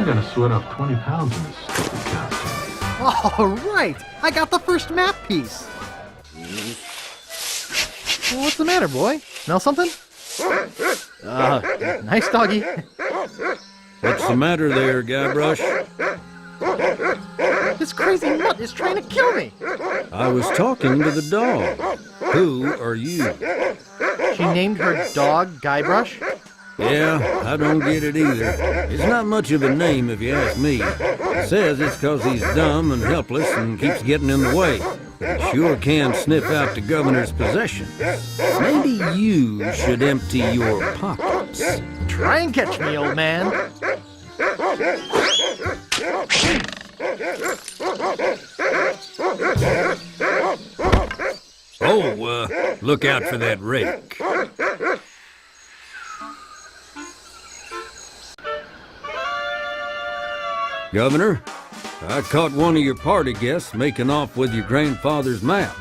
gotta sweat off 20 pounds in this stupid costume. All right, I got the first map piece. Well, what's the matter, boy? Smell something? Nice doggy. What's the matter there, Guybrush? This crazy mutt is trying to kill me. I was talking to the dog. Who are you? She named her dog Guybrush? Yeah, I don't get it either. It's not much of a name if you ask me. It says it's 'cause he's dumb and helpless and keeps getting in the way. But he sure can sniff out the governor's possessions. Maybe you should empty your pockets. Try and catch me, old man. Oh, look out for that rake. Governor, I caught one of your party guests making off with your grandfather's map.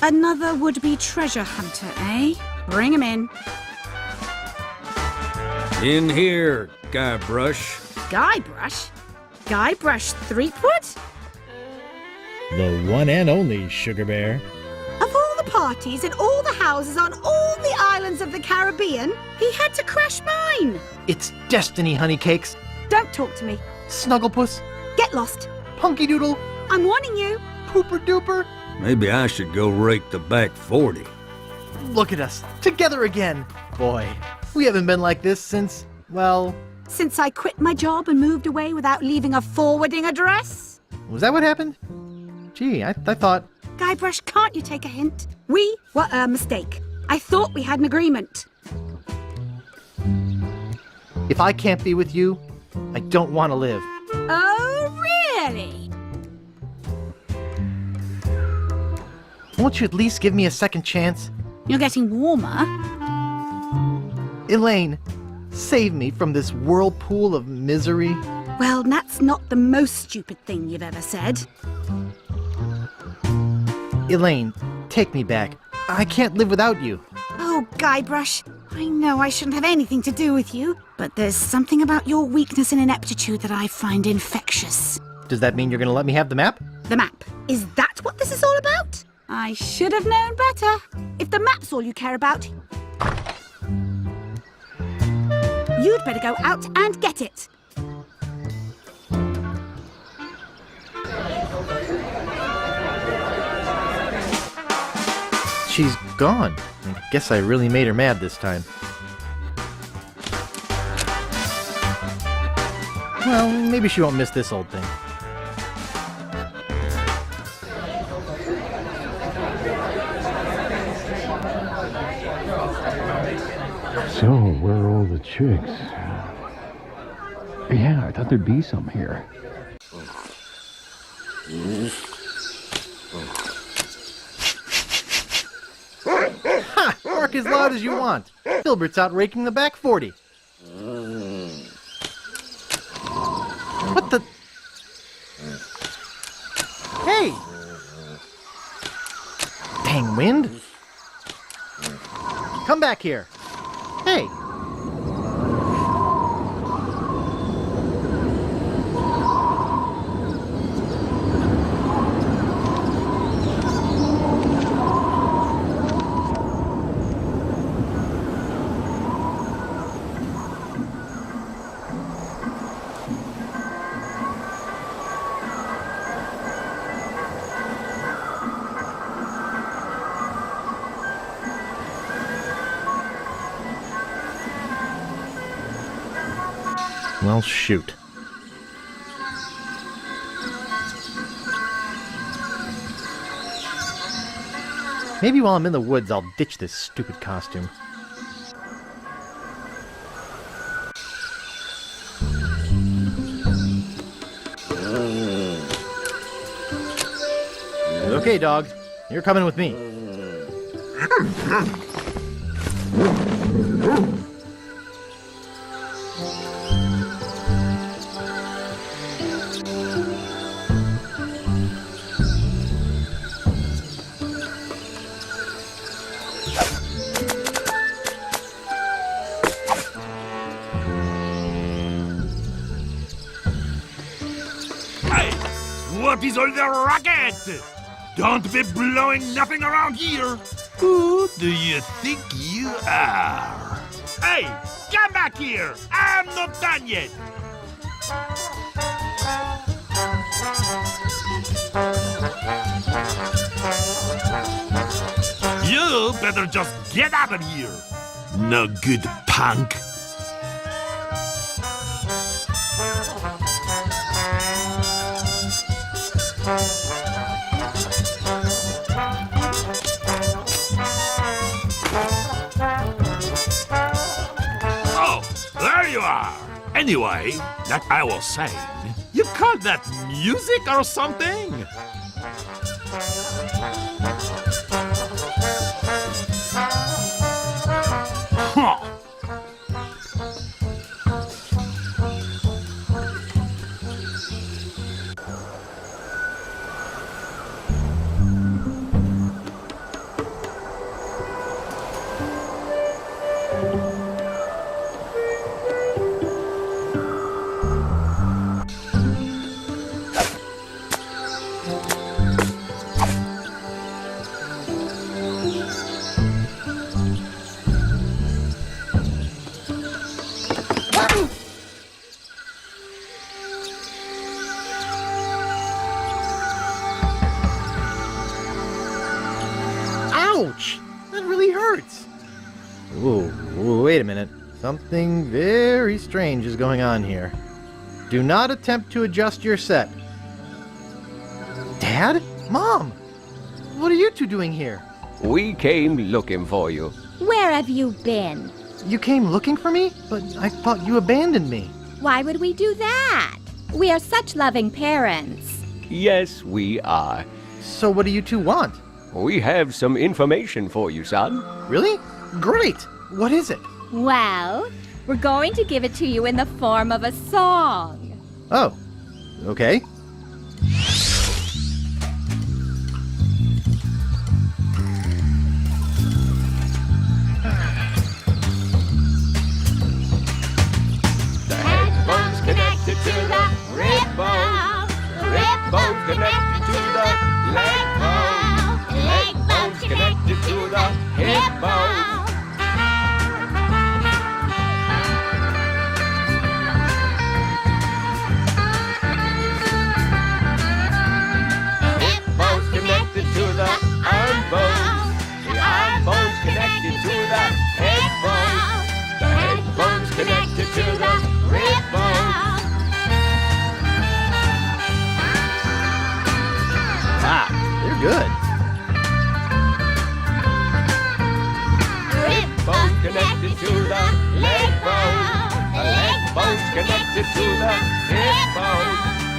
Another would-be treasure hunter, eh? Bring him in. In here, Guybrush. Guybrush? Guybrush Threepwood? The one and only Sugar Bear. Of all the parties in all the houses on all the islands of the Caribbean, he had to crash mine. It's destiny, honey cakes. Don't talk to me. Snugglepuss. Get lost. Punky Doodle. I'm warning you. Pooper Duper. Maybe I should go rake the back 40. Look at us, together again. Boy, we haven't been like this since, well... Since I quit my job and moved away without leaving a forwarding address? Was that what happened? Gee, I thought... Guybrush, can't you take a hint? We were a mistake. I thought we had an agreement. If I can't be with you, I don't want to live. Oh, really? Won't you at least give me a second chance? You're getting warmer. Elaine, save me from this whirlpool of misery. Well, that's not the most stupid thing you've ever said. Elaine, take me back. I can't live without you. Oh, Guybrush, I know I shouldn't have anything to do with you, but there's something about your weakness and ineptitude that I find infectious. Does that mean you're going to let me have the map? The map. Is that what this is all about? I should have known better. If the map's all you care about, you'd better go out and get it. She's gone. I guess I really made her mad this time. Well, maybe she won't miss this old thing. So, where are all the chicks? Yeah, I thought there'd be some here. Ha! Bark as loud as you want. Filbert's out raking the back 40. What the... Hey! Dang wind! Come back here. Hey! Well, shoot. Maybe while I'm in the woods, I'll ditch this stupid costume. Okay, dog. You're coming with me. is all the rocket! Don't be blowing nothing around here! Who do you think you are? Hey, come back here! I'm not done yet! You better just get out of here! No good punk! Oh, there you are! Anyway, like I was saying, you call that music or something? Huh. Ouch! That really hurts. Ooh, wait a minute. Something very strange is going on here. Do not attempt to adjust your set. Dad? Mom? What are you two doing here? We came looking for you. Where have you been? You came looking for me? But I thought you abandoned me. Why would we do that? We are such loving parents. Yes, we are. So what do you two want? We have some information for you, son. Really? Great! What is it? Well, we're going to give it to you in the form of a song. Oh, okay. The headphone's connected to the rib bone. The rib bone's connected to the leg bone. The leg bone's connected to the hip bone. Connected to the arm bones. The arm bone's connected to the head bones. The head bone's connected to the rib bones. Ah, they're good. Rib bone's connected to the leg bone. The leg bone's connected to the hip bone.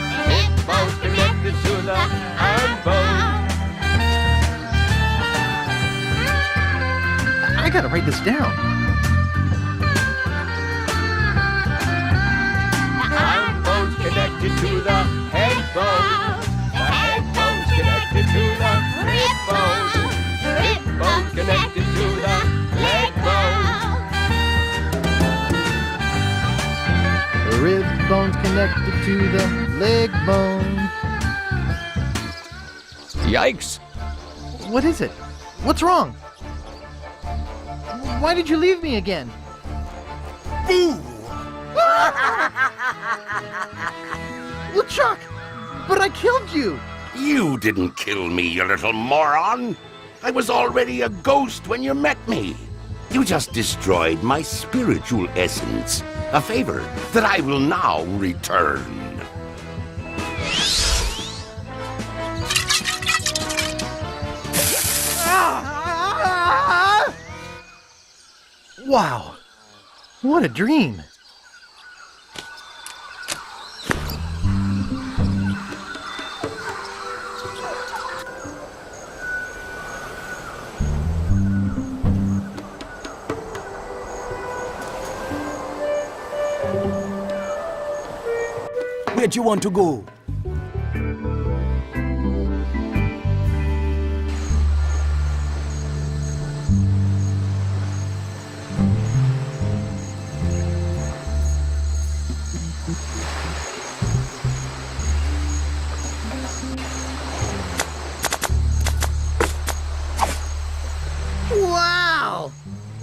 The hip bone's connected to the arm bone. I gotta write this down. The arm bone's connected to the head bone. The head bone's connected to the rib bone. The rib bone's connected to the leg bone. The rib bone's connected to the leg bone. Yikes! What is it? What's wrong? Why did you leave me again? Boo! LeChuck! But I killed you! You didn't kill me, you little moron! I was already a ghost when you met me. You just destroyed my spiritual essence, a favor that I will now return. Wow! What a dream! Where do you want to go?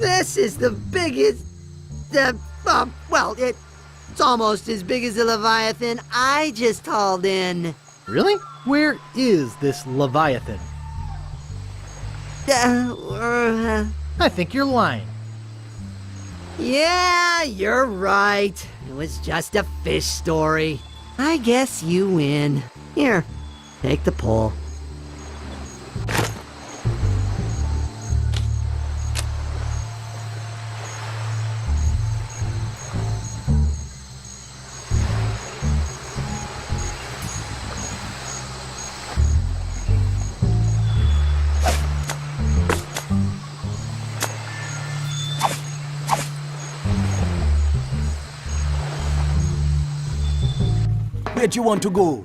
This is the biggest... well, it's almost as big as the Leviathan I just hauled in. Really? Where is this Leviathan? I think you're lying. Yeah, you're right. It was just a fish story. I guess you win. Here, take the pole. Where'd you want to go?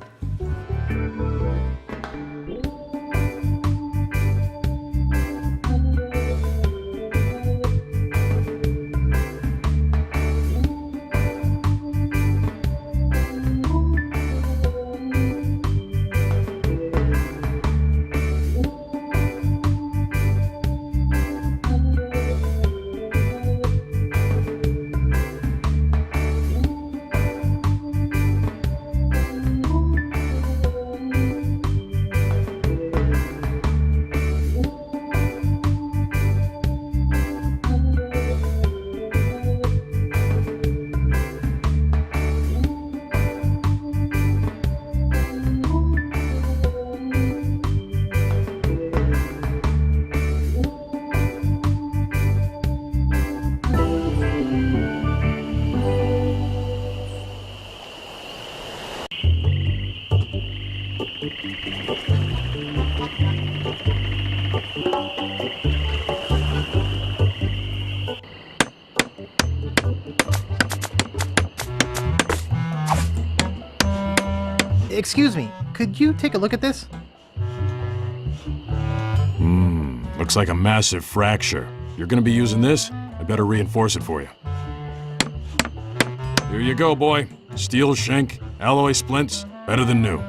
Excuse me, could you take a look at this? Looks like a massive fracture. You're gonna be using this? I better reinforce it for you. Here you go, boy. Steel shank, alloy splints, better than new.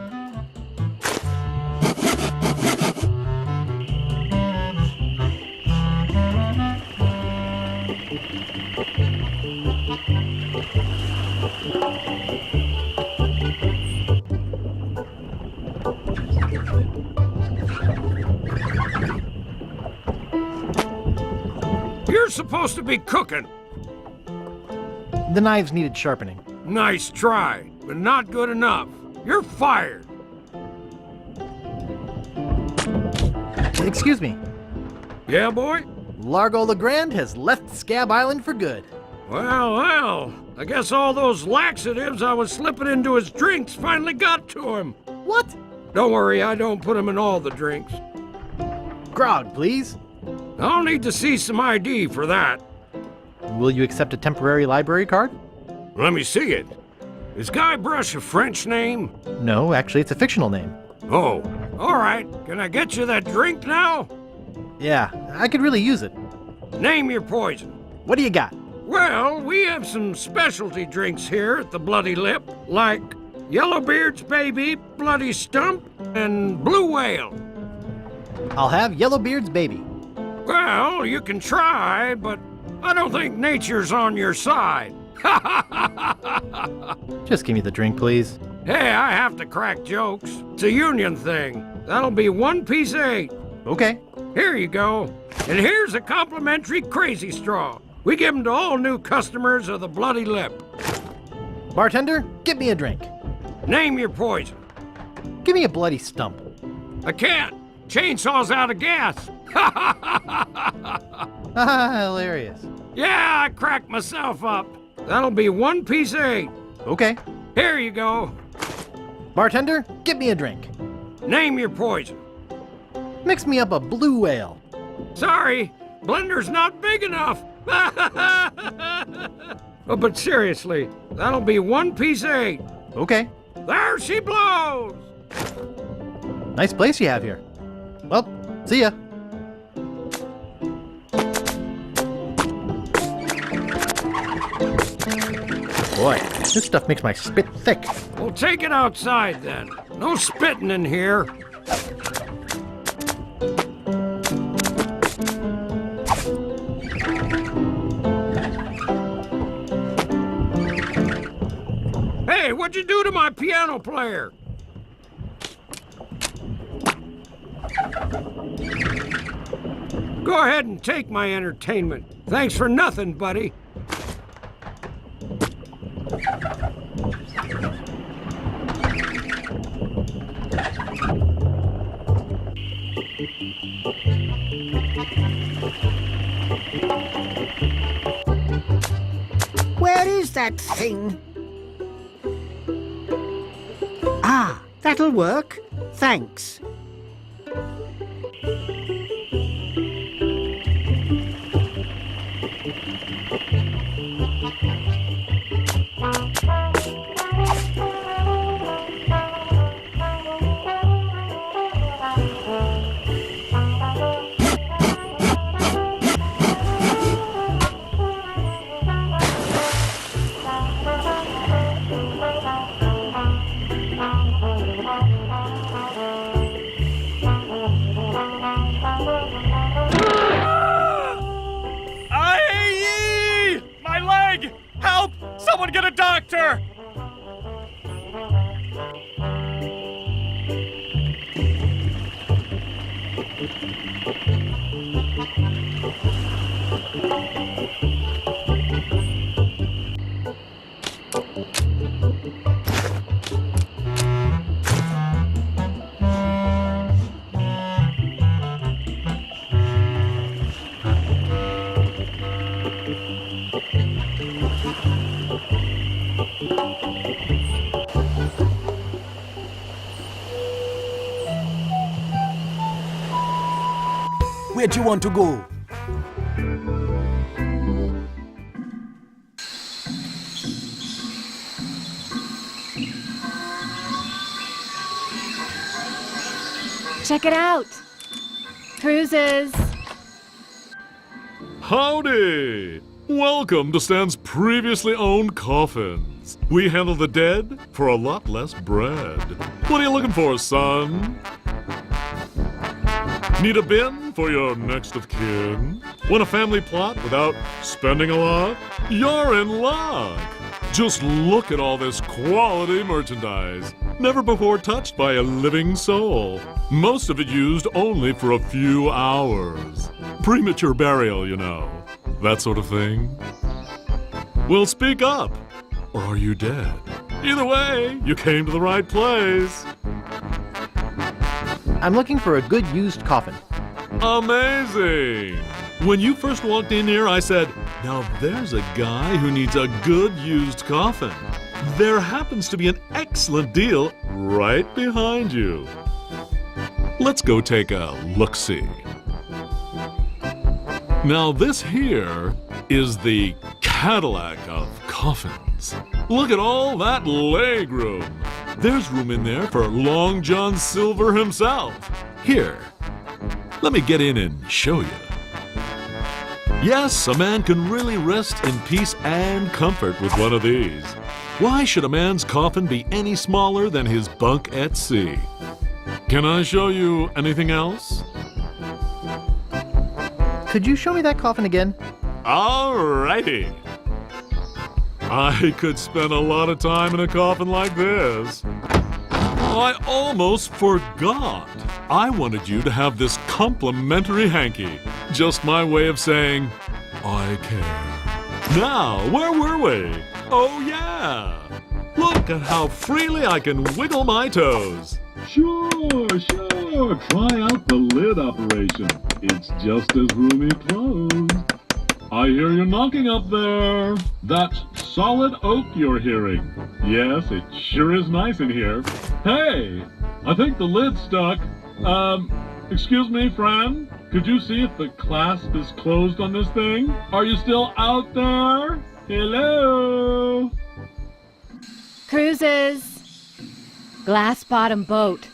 You're supposed to be cooking. The knives needed sharpening. Nice try, but not good enough. You're fired. Excuse me. Yeah, boy? Largo Legrand has left Scab Island for good. Well, I guess all those laxatives I was slipping into his drinks finally got to him. What? Don't worry, I don't put him in all the drinks. Grog, please. I'll need to see some ID for that. Will you accept a temporary library card? Let me see it. Is Guybrush a French name? No, actually, it's a fictional name. Oh, all right. Can I get you that drink now? Yeah, I could really use it. Name your poison. What do you got? Well, we have some specialty drinks here at the Bloody Lip, like Yellowbeard's Baby, Bloody Stump, and Blue Whale. I'll have Yellowbeard's Baby. Well, you can try, but I don't think nature's on your side. Just give me the drink, please. Hey, I have to crack jokes. It's a union thing. That'll be 1 piece of 8. Okay. Here you go. And here's a complimentary crazy straw. We give them to all new customers of the Bloody Lip. Bartender, get me a drink. Name your poison. Give me a bloody stump. I can't. Chainsaw's out of gas. Hilarious. Yeah, I cracked myself up. That'll be 1 piece of 8. Okay. Here you go. Bartender, get me a drink. Name your poison. Mix me up a blue whale. Sorry, blender's not big enough. Oh, but seriously, that'll be 1 piece of 8. Okay. There she blows! Nice place you have here. Well, see ya. Boy, this stuff makes my spit thick. Well, take it outside then. No spitting in here. What'd you do to my piano player? Go ahead and take my entertainment. Thanks for nothing, buddy. Where is that thing? Ah, that'll work. Thanks. Aye! My leg! Help! Someone get a doctor! Where'd you want to go? Check it out. Cruises. Howdy! Welcome to Stan's previously owned coffins. We handle the dead for a lot less bread. What are you looking for, son? Need a bin for your next of kin? Want a family plot without spending a lot? You're in luck! Just look at all this quality merchandise. Never before touched by a living soul. Most of it used only for a few hours. Premature burial, you know. That sort of thing. Well, speak up. Or are you dead? Either way, you came to the right place. I'm looking for a good used coffin. Amazing! When you first walked in here, I said, now there's a guy who needs a good used coffin. There happens to be an excellent deal right behind you. Let's go take a look-see. Now this here is the Cadillac of coffins. Look at all that leg room. There's room in there for Long John Silver himself. Here, let me get in and show you. Yes, a man can really rest in peace and comfort with one of these. Why should a man's coffin be any smaller than his bunk at sea? Can I show you anything else? Could you show me that coffin again? Alrighty. I could spend a lot of time in a coffin like this. I almost forgot. I wanted you to have this complimentary hanky. Just my way of saying, I care. Now, where were we? Oh yeah! Look at how freely I can wiggle my toes. Sure. Try out the lid operation. It's just as roomy closed. I hear you knocking up there. That's solid oak you're hearing. Yes, it sure is nice in here. Hey, I think the lid's stuck. Excuse me, friend. Could you see if the clasp is closed on this thing? Are you still out there? Hello? Cruises. Glass bottom boat.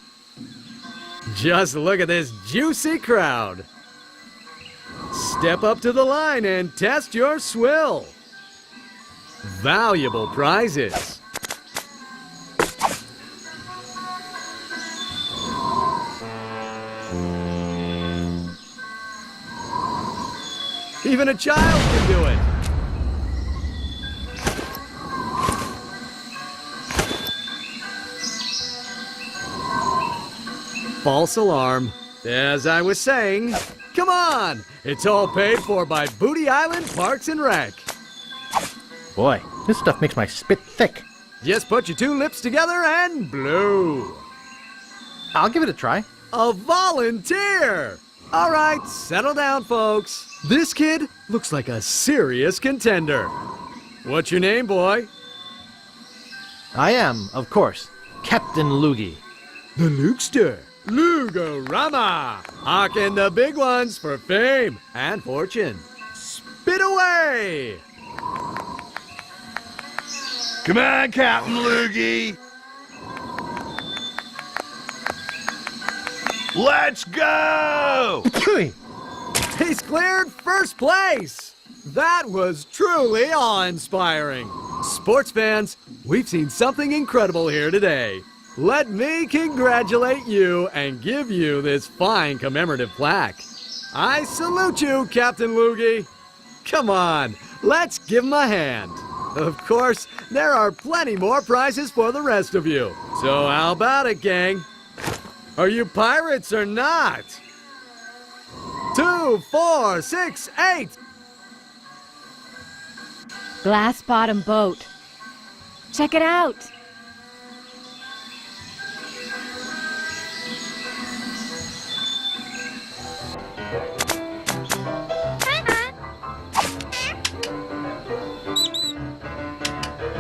Just look at this juicy crowd. Step up to the line and test your swill. Valuable prizes. Even a child can do it. false alarm. As I was saying, come on! It's all paid for by Booty Island Parks and Rec. Boy, this stuff makes my spit thick. Just put your two lips together and blow. I'll give it a try. A volunteer! All right, settle down, folks. This kid looks like a serious contender. What's your name, boy? I am, of course, Captain Loogie. The Lukester. Lugorama! Hawking the big ones for fame and fortune. Spit away! Come on, Captain Loogie. Let's go! He's cleared first place! That was truly awe-inspiring. Sports fans, we've seen something incredible here today. Let me congratulate you and give you this fine commemorative plaque. I salute you, Captain Loogie. Come on, let's give him a hand. Of course, there are plenty more prizes for the rest of you. So how about it, gang? Are you pirates or not? 2, 4, 6, 8. Glass bottom boat. Check it out.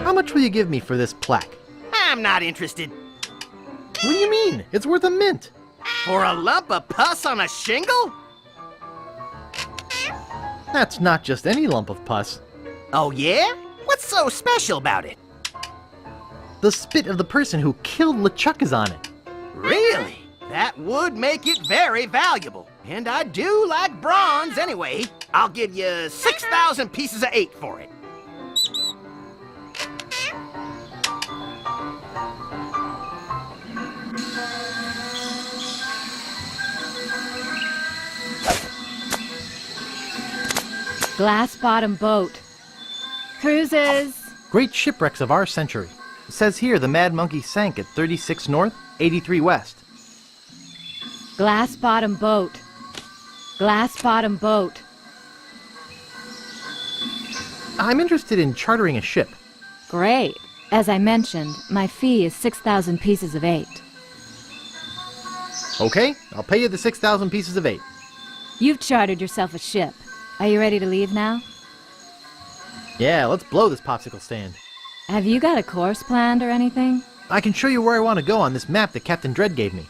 How much will you give me for this plaque? I'm not interested. What do you mean? It's worth a mint. For a lump of pus on a shingle? That's not just any lump of pus. Oh, yeah? What's so special about it? The spit of the person who killed LeChuck is on it. Really? That would make it very valuable. And I do like bronze anyway. I'll give you 6,000 pieces of 8 for it. Glass bottom boat. Cruises. Great shipwrecks of our century. It says here the Mad Monkey sank at 36 north, 83 west. Glass bottom boat. Glass bottom boat. I'm interested in chartering a ship. Great. As I mentioned, my fee is 6,000 pieces of 8. Okay, I'll pay you the 6,000 pieces of 8. You've chartered yourself a ship. Are you ready to leave now? Yeah, let's blow this popsicle stand. Have you got a course planned or anything? I can show you where I want to go on this map that Captain Dread gave me.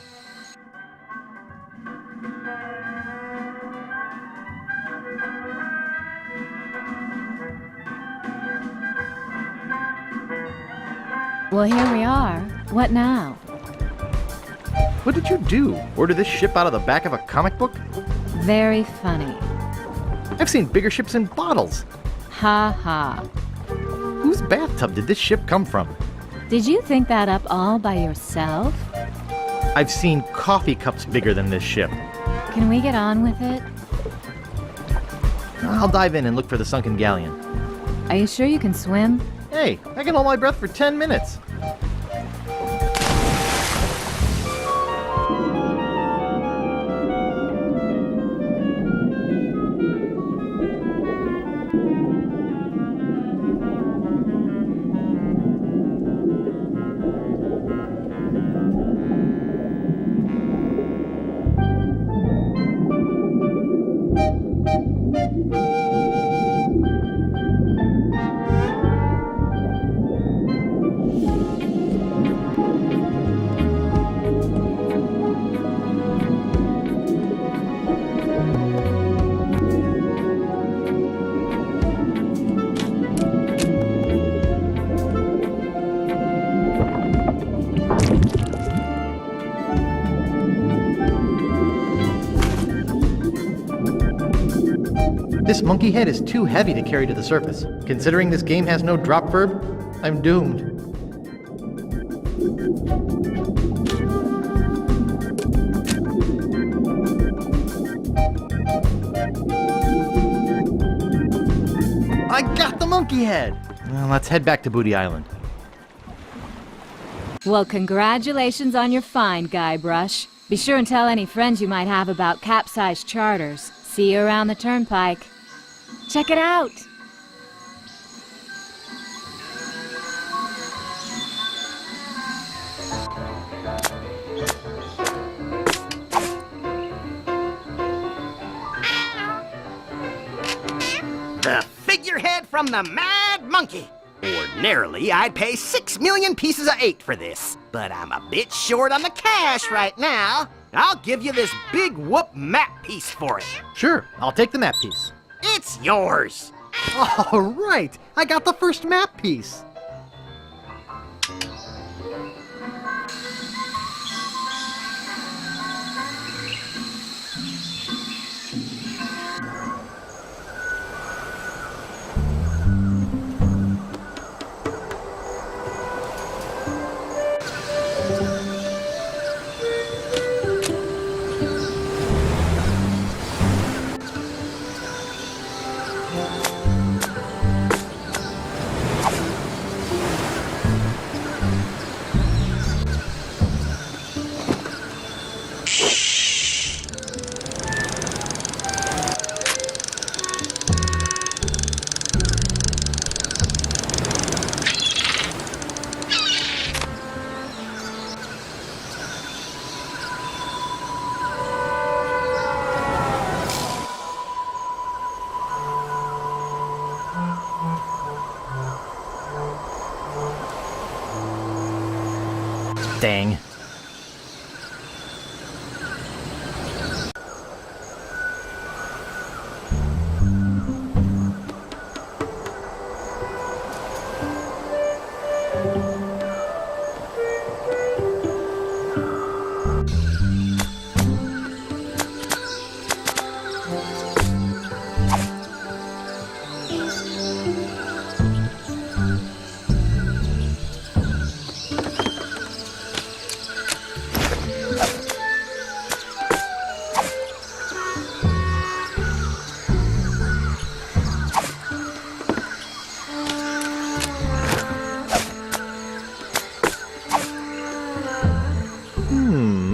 Well, here we are. What now? What did you do? Order this ship out of the back of a comic book? Very funny. I've seen bigger ships in bottles. Ha ha. Whose bathtub did this ship come from? Did you think that up all by yourself? I've seen coffee cups bigger than this ship. Can we get on with it? I'll dive in and look for the sunken galleon. Are you sure you can swim? Hey, I can hold my breath for 10 minutes. This monkey head is too heavy to carry to the surface. Considering this game has no drop verb, I'm doomed. I got the monkey head! Well, let's head back to Booty Island. Well, congratulations on your find, Guybrush. Be sure and tell any friends you might have about capsized charters. See you around the turnpike. Check it out! The figurehead from the Mad Monkey. Ordinarily, I'd pay 6 million pieces of 8 for this, but I'm a bit short on the cash right now. I'll give you this big whoop map piece for it. Sure, I'll take the map piece. It's yours. All right, I got the first map piece. Dang.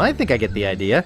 I think I get the idea.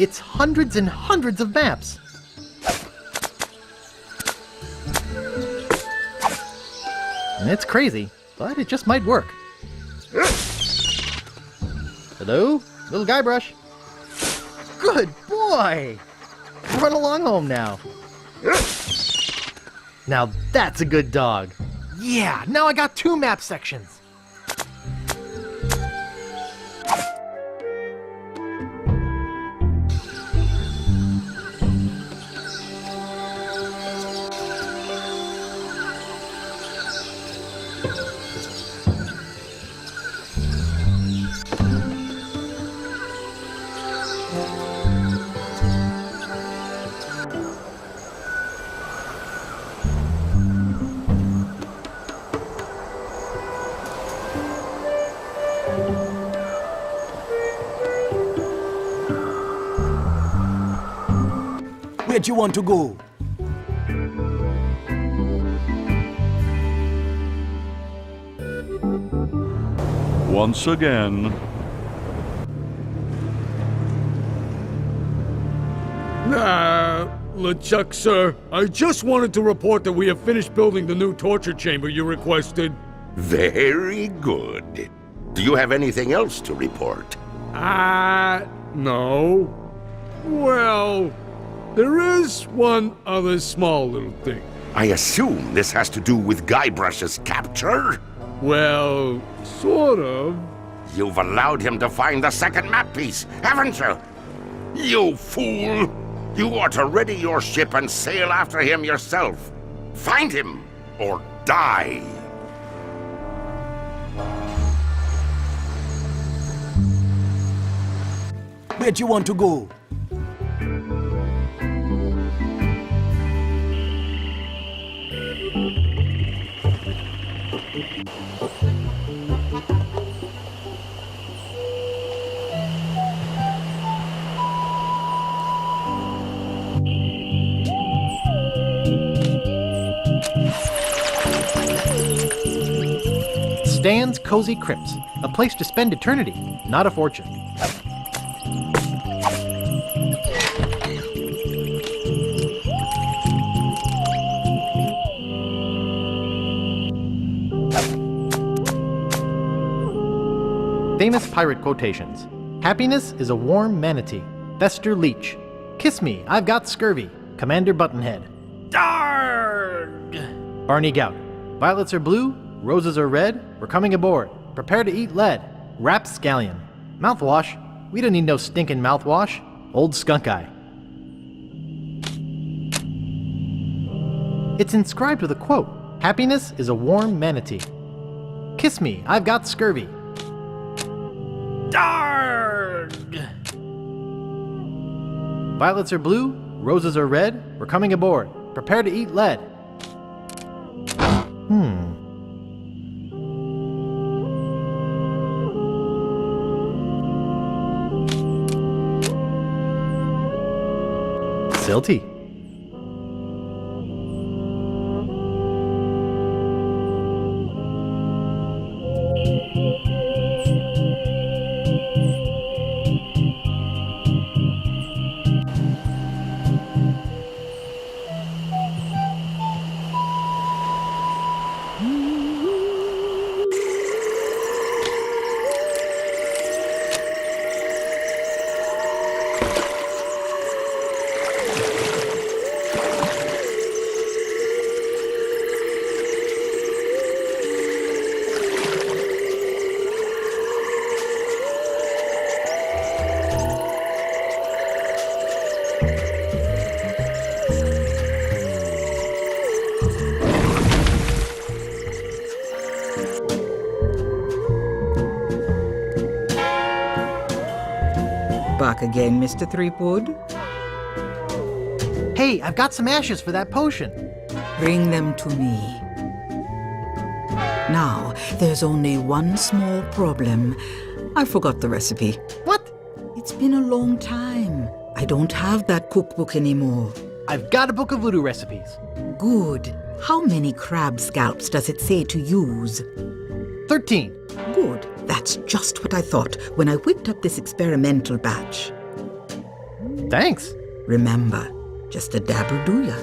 It's hundreds and hundreds of maps. And it's crazy, but it just might work. Hello? Little Guybrush? Good boy! Run along home now. Now that's a good dog. Yeah, now I got 2 map sections. Where'd you want to go? Once again. LeChuck, sir, I just wanted to report that we have finished building the new torture chamber you requested. Very good. Do you have anything else to report? No. Well, there is one other small little thing. I assume this has to do with Guybrush's capture? Well, sort of. You've allowed him to find the second map piece, haven't you? You fool! You ought to ready your ship and sail after him yourself. Find him, or die! Where'd you want to go? Stan's Cozy Crypts, a place to spend eternity, not a fortune. Famous pirate quotations. Happiness is a warm manatee. Fester Leech. Kiss me, I've got scurvy. Commander Buttonhead. Darg! Barney Gout. Violets are blue, roses are red, we're coming aboard. Prepare to eat lead. Rapscallion. Mouthwash? We don't need no stinking mouthwash. Old Skunk Eye. It's inscribed with a quote. Happiness is a warm manatee. Kiss me, I've got scurvy. Darg! Violets are blue, roses are red, we're coming aboard. Prepare to eat lead. Silty. Back again, Mr. Threepwood? Hey, I've got some ashes for that potion. Bring them to me. Now, there's only one small problem. I forgot the recipe. What? It's been a long time. I don't have that cookbook anymore. I've got a book of voodoo recipes. Good. How many crab scalps does it say to use? 13. Good. That's just what I thought when I whipped up this experimental batch. Thanks. Remember, just a dab will do ya.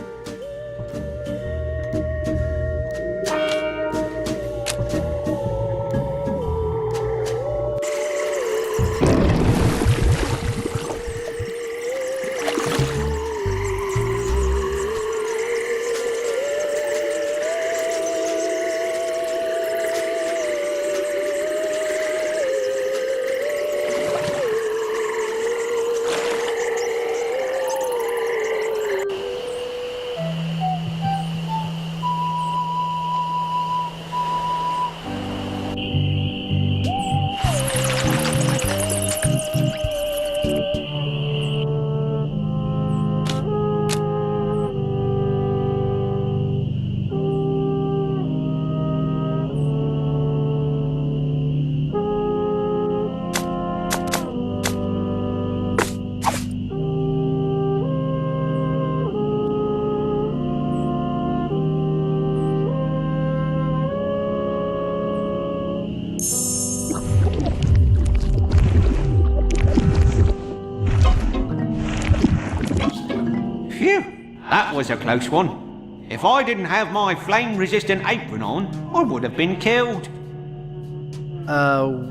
That was a close one. If I didn't have my flame-resistant apron on, I would have been killed.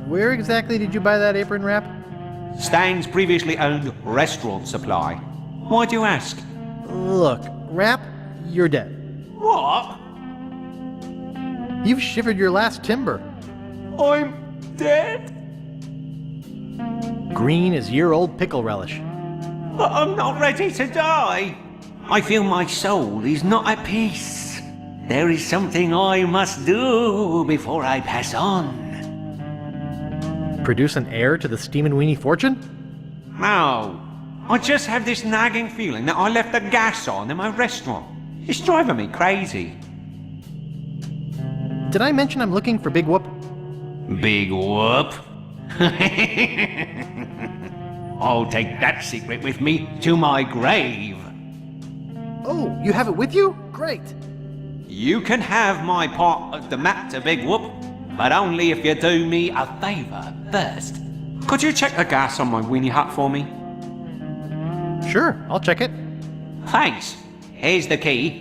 Where exactly did you buy that apron wrap? Stan's previously owned restaurant supply. Why'd you ask? Look, Rap, you're dead. What? You've shivered your last timber. I'm dead? Green is year-old pickle relish. I'm not ready to die. I feel my soul is not at peace. There is something I must do before I pass on. Produce an heir to the Steamin' Weenie fortune? No. I just have this nagging feeling that I left the gas on in my restaurant. It's driving me crazy. Did I mention I'm looking for Big Whoop? Big Whoop? I'll take that secret with me to my grave. Oh, you have it with you? Great. You can have my part of the map to Big Whoop, but only if you do me a favor first. Could you check the gas on my weenie hat for me? Sure, I'll check it. Thanks. Here's the key.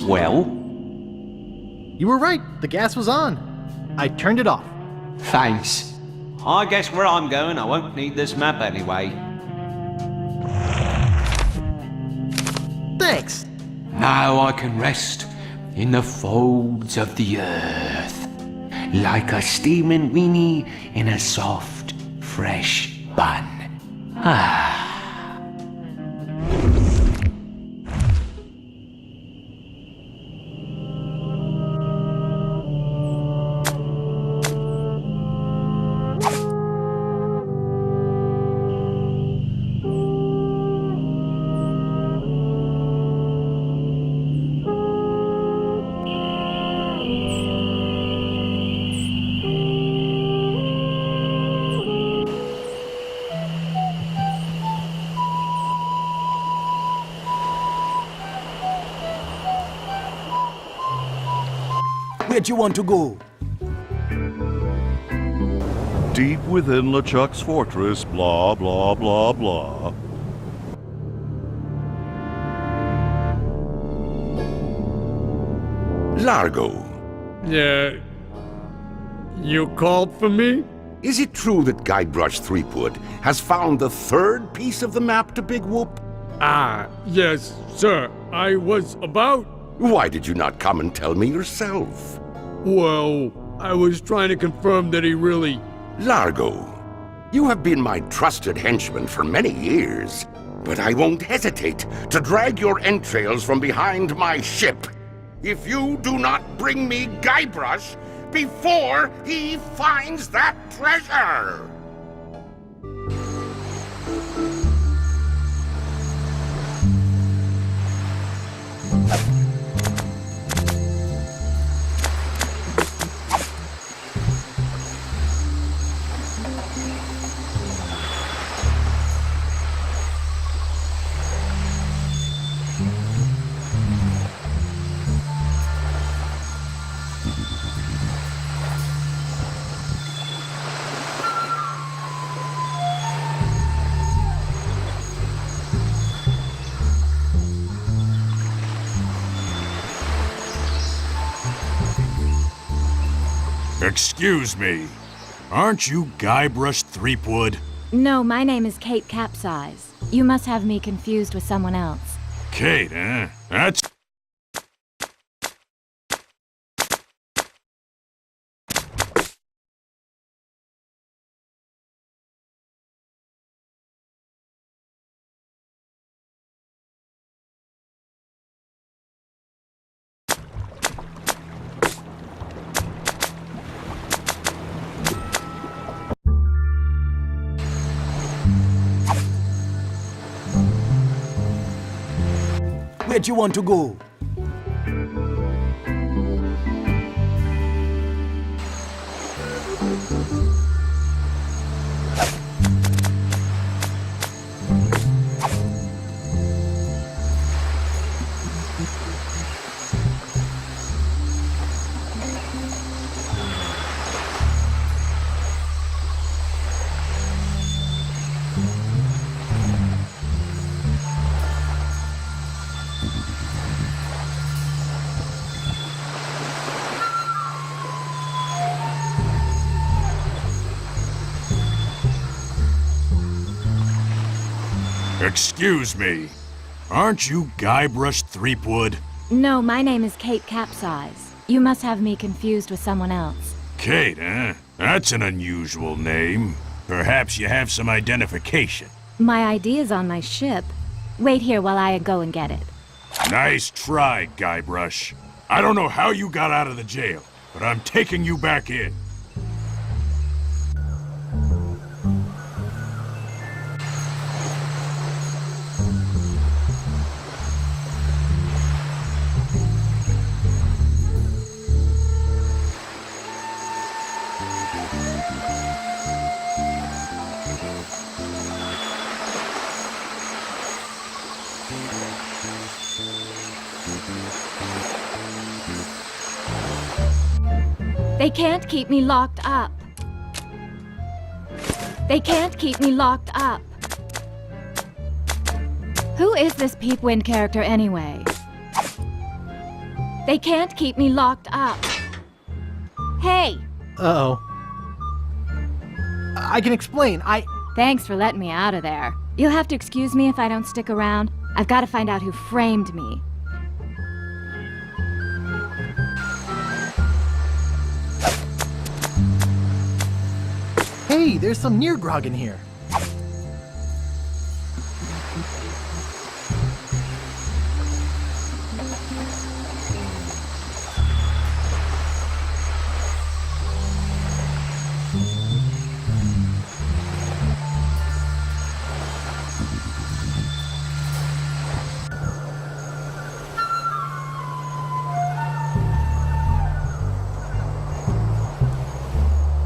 Well? You were right. The gas was on. I turned it off. Thanks. I guess where I'm going, I won't need this map anyway. Thanks. Now I can rest in the folds of the earth, like a steaming weenie in a soft, fresh bun. Ah. Where'd you want to go? Deep within LeChuck's fortress, blah, blah, blah, blah. Largo. Yeah. You called for me? Is it true that Guybrush Threepwood has found the third piece of the map to Big Whoop? Ah, yes, sir. I was about... Why did you not come and tell me yourself? Well, I was trying to confirm that he really... Largo, you have been my trusted henchman for many years, but I won't hesitate to drag your entrails from behind my ship if you do not bring me Guybrush before he finds that treasure! Excuse me. Aren't you Guybrush Threepwood? No, my name is Kate Capsize. You must have me confused with someone else. Kate, eh? That's bet you want to go? Excuse me. Aren't you Guybrush Threepwood? No, my name is Kate Capsize. You must have me confused with someone else. Kate, eh? That's an unusual name. Perhaps you have some identification. My ID is on my ship. Wait here while I go and get it. Nice try, Guybrush. I don't know how you got out of the jail, but I'm taking you back in. They can't keep me locked up. They can't keep me locked up. Who is this Peepwind character anyway? They can't keep me locked up. Hey! Uh-oh. I can explain. Thanks for letting me out of there. You'll have to excuse me if I don't stick around. I've got to find out who framed me. Hey, there's some near grog in here.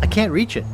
I can't reach it.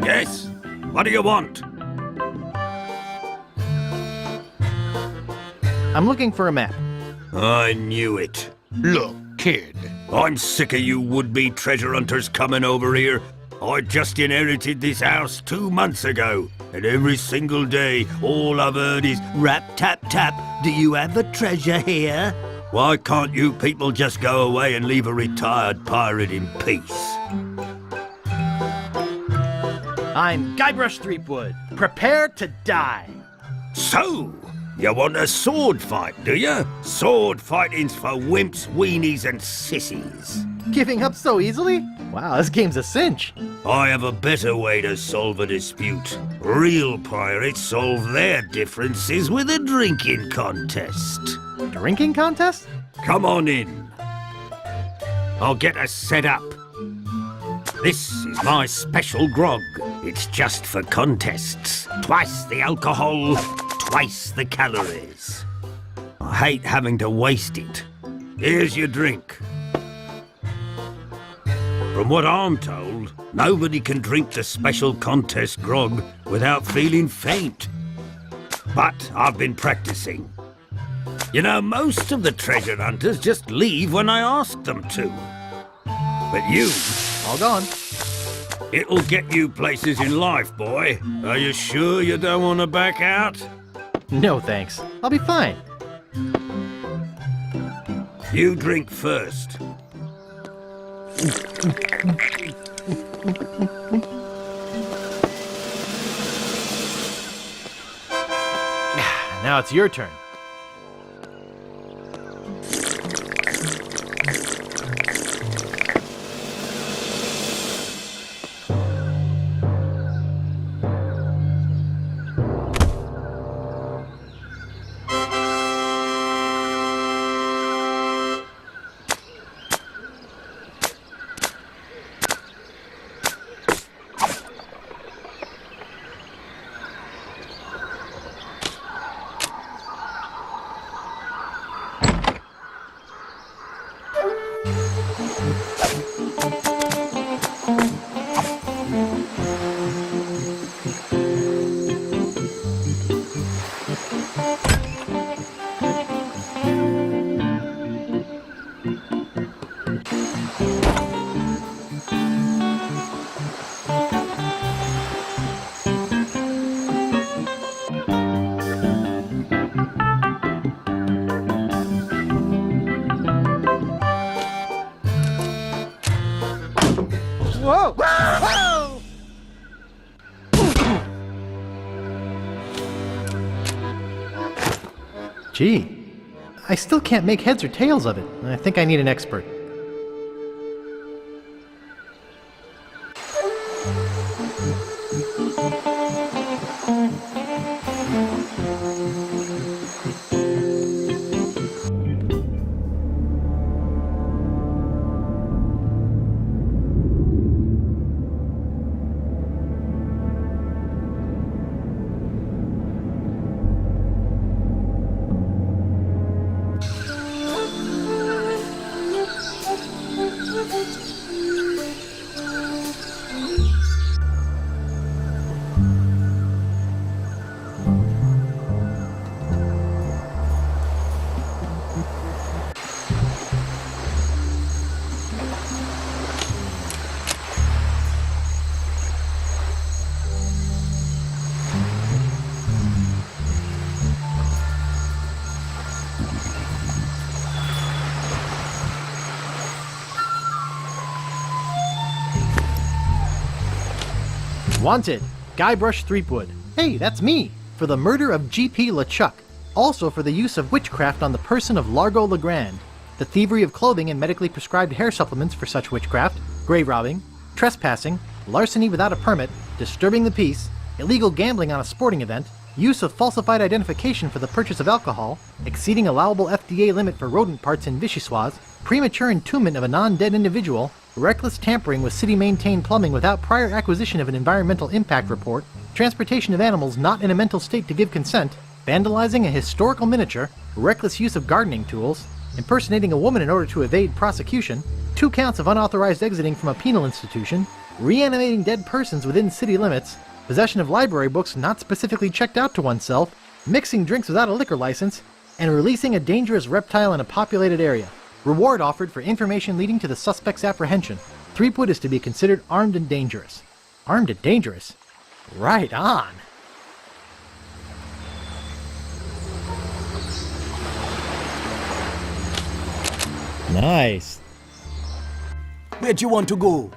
Yes? What do you want? I'm looking for a map. I knew it. Look, kid, I'm sick of you would-be treasure hunters coming over here. I just inherited this house 2 months ago, and every single day, all I've heard is rap, tap, tap. Do you have a treasure here? Why can't you people just go away and leave a retired pirate in peace? I'm Guybrush Threepwood. Prepare to die. So, you want a sword fight, do you? Sword fighting's for wimps, weenies, and sissies. Giving up so easily? Wow, this game's a cinch. I have a better way to solve a dispute. Real pirates solve their differences with a drinking contest. Drinking contest? Come on in. I'll get us set up. This is my special grog. It's just for contests. Twice the alcohol, twice the calories. I hate having to waste it. Here's your drink. From what I'm told, nobody can drink the special contest grog without feeling faint. But I've been practicing. You know, most of the treasure hunters just leave when I ask them to. But you... All gone. It'll get you places in life, boy. Are you sure you don't want to back out? No, thanks. I'll be fine. You drink first. Now it's your turn. Whoa! Whoa! Gee, I still can't make heads or tails of it. I think I need an expert. Wanted, Guybrush Threepwood. Hey, that's me! For the murder of G.P. LeChuck. Also for the use of witchcraft on the person of Largo Legrand. The thievery of clothing and medically prescribed hair supplements for such witchcraft. Grave robbing. Trespassing. Larceny without a permit. Disturbing the peace. Illegal gambling on a sporting event. Use of falsified identification for the purchase of alcohol. Exceeding allowable FDA limit for rodent parts in Vichyssoise. Premature entombment of a non-dead individual. Reckless tampering with city-maintained plumbing without prior acquisition of an environmental impact report, transportation of animals not in a mental state to give consent, vandalizing a historical miniature, reckless use of gardening tools, impersonating a woman in order to evade prosecution, 2 counts of unauthorized exiting from a penal institution, reanimating dead persons within city limits, possession of library books not specifically checked out to oneself, mixing drinks without a liquor license, and releasing a dangerous reptile in a populated area. Reward offered for information leading to the suspect's apprehension. Threepwood is to be considered armed and dangerous. Armed and dangerous? Right on! Nice. Where'd you want to go?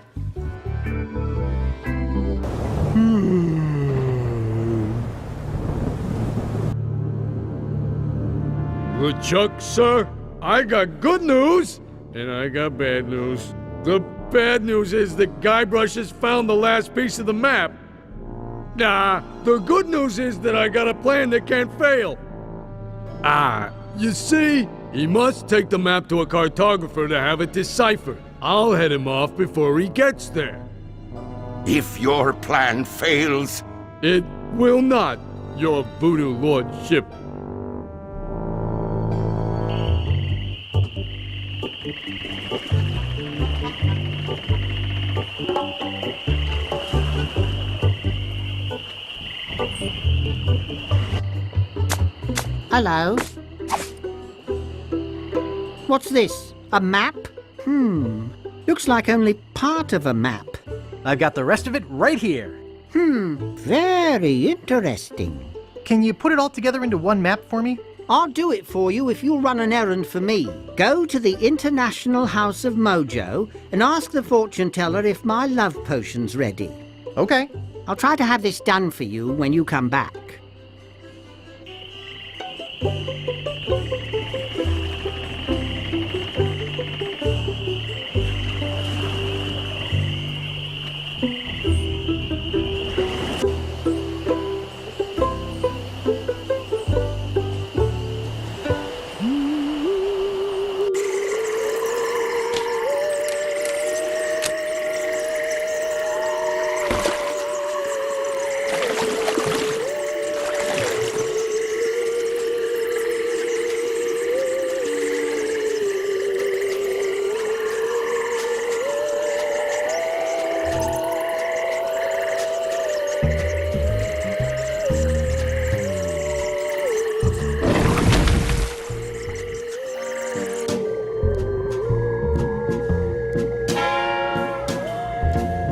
LeChuck, sir, I got good news, and I got bad news. The bad news is that Guybrush has found the last piece of the map. The good news is that I got a plan that can't fail. You see, he must take the map to a cartographer to have it deciphered. I'll head him off before he gets there. If your plan fails... It will not, your voodoo lordship. Hello? What's this? A map? Looks like only part of a map. I've got the rest of it right here. Very interesting. Can you put it all together into one map for me? I'll do it for you if you'll run an errand for me. Go to the International House of Mojo and ask the fortune teller if my love potion's ready. Okay. I'll try to have this done for you when you come back.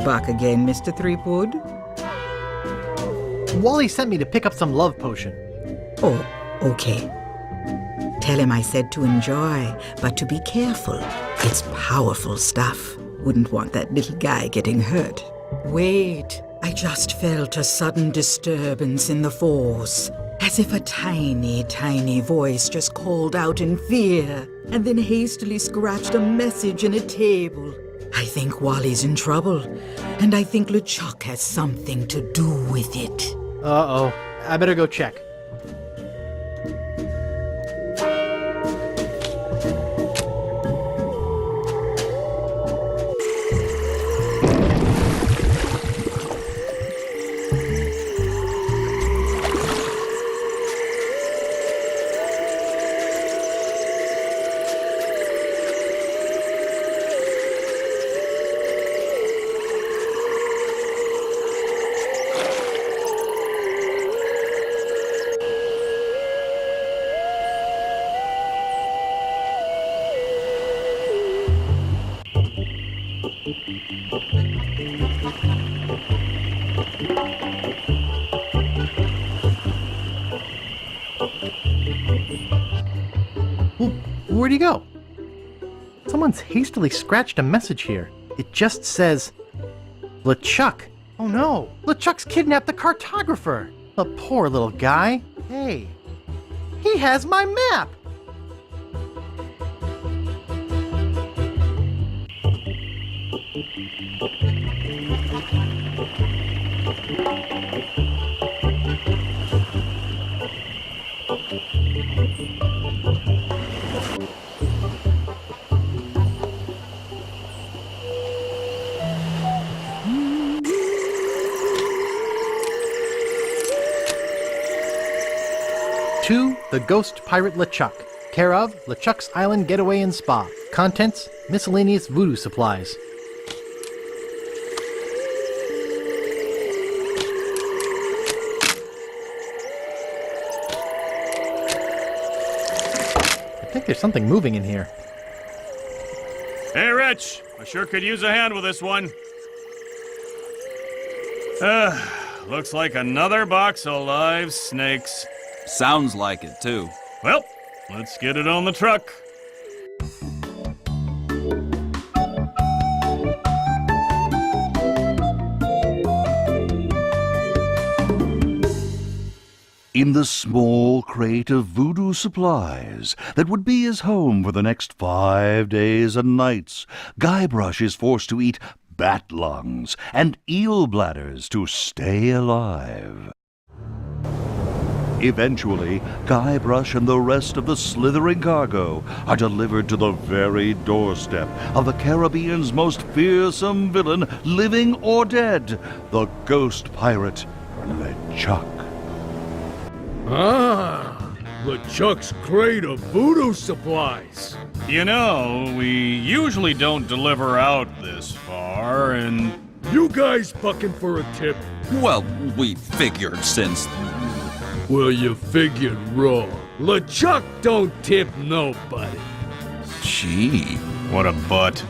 Back again, Mr. Threepwood? Wally sent me to pick up some love potion. Oh, okay. Tell him I said to enjoy, but to be careful. It's powerful stuff. Wouldn't want that little guy getting hurt. Wait, I just felt a sudden disturbance in the force. As if a tiny, tiny voice just called out in fear, and then hastily scratched a message in a table. I think Wally's in trouble, and I think LeChuck has something to do with it. Uh-oh. I better go check. Where'd he go? Someone's hastily scratched a message here. It just says, LeChuck. Oh no, LeChuck's kidnapped the cartographer. The poor little guy. Hey, he has my map. To the Ghost Pirate LeChuck, care of LeChuck's Island Getaway and Spa. Contents, miscellaneous voodoo supplies. I think there's something moving in here. Hey, Rich. I sure could use a hand with this one. Looks like another box of live snakes. Sounds like it, too. Well, let's get it on the truck. In the small crate of voodoo supplies that would be his home for the next 5 days and nights, Guybrush is forced to eat bat lungs and eel bladders to stay alive. Eventually, Guybrush and the rest of the slithering cargo are delivered to the very doorstep of the Caribbean's most fearsome villain, living or dead, the ghost pirate, LeChuck. Ah, LeChuck's crate of voodoo supplies. You know, we usually don't deliver out this far, and... You guys bucking for a tip? Well, we figured since... Well, you figured wrong. LeChuck don't tip nobody. Gee, what a butt.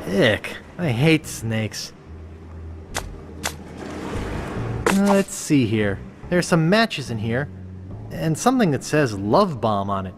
Ick. I hate snakes. Let's see here. There's some matches in here, and something that says Love Bomb on it.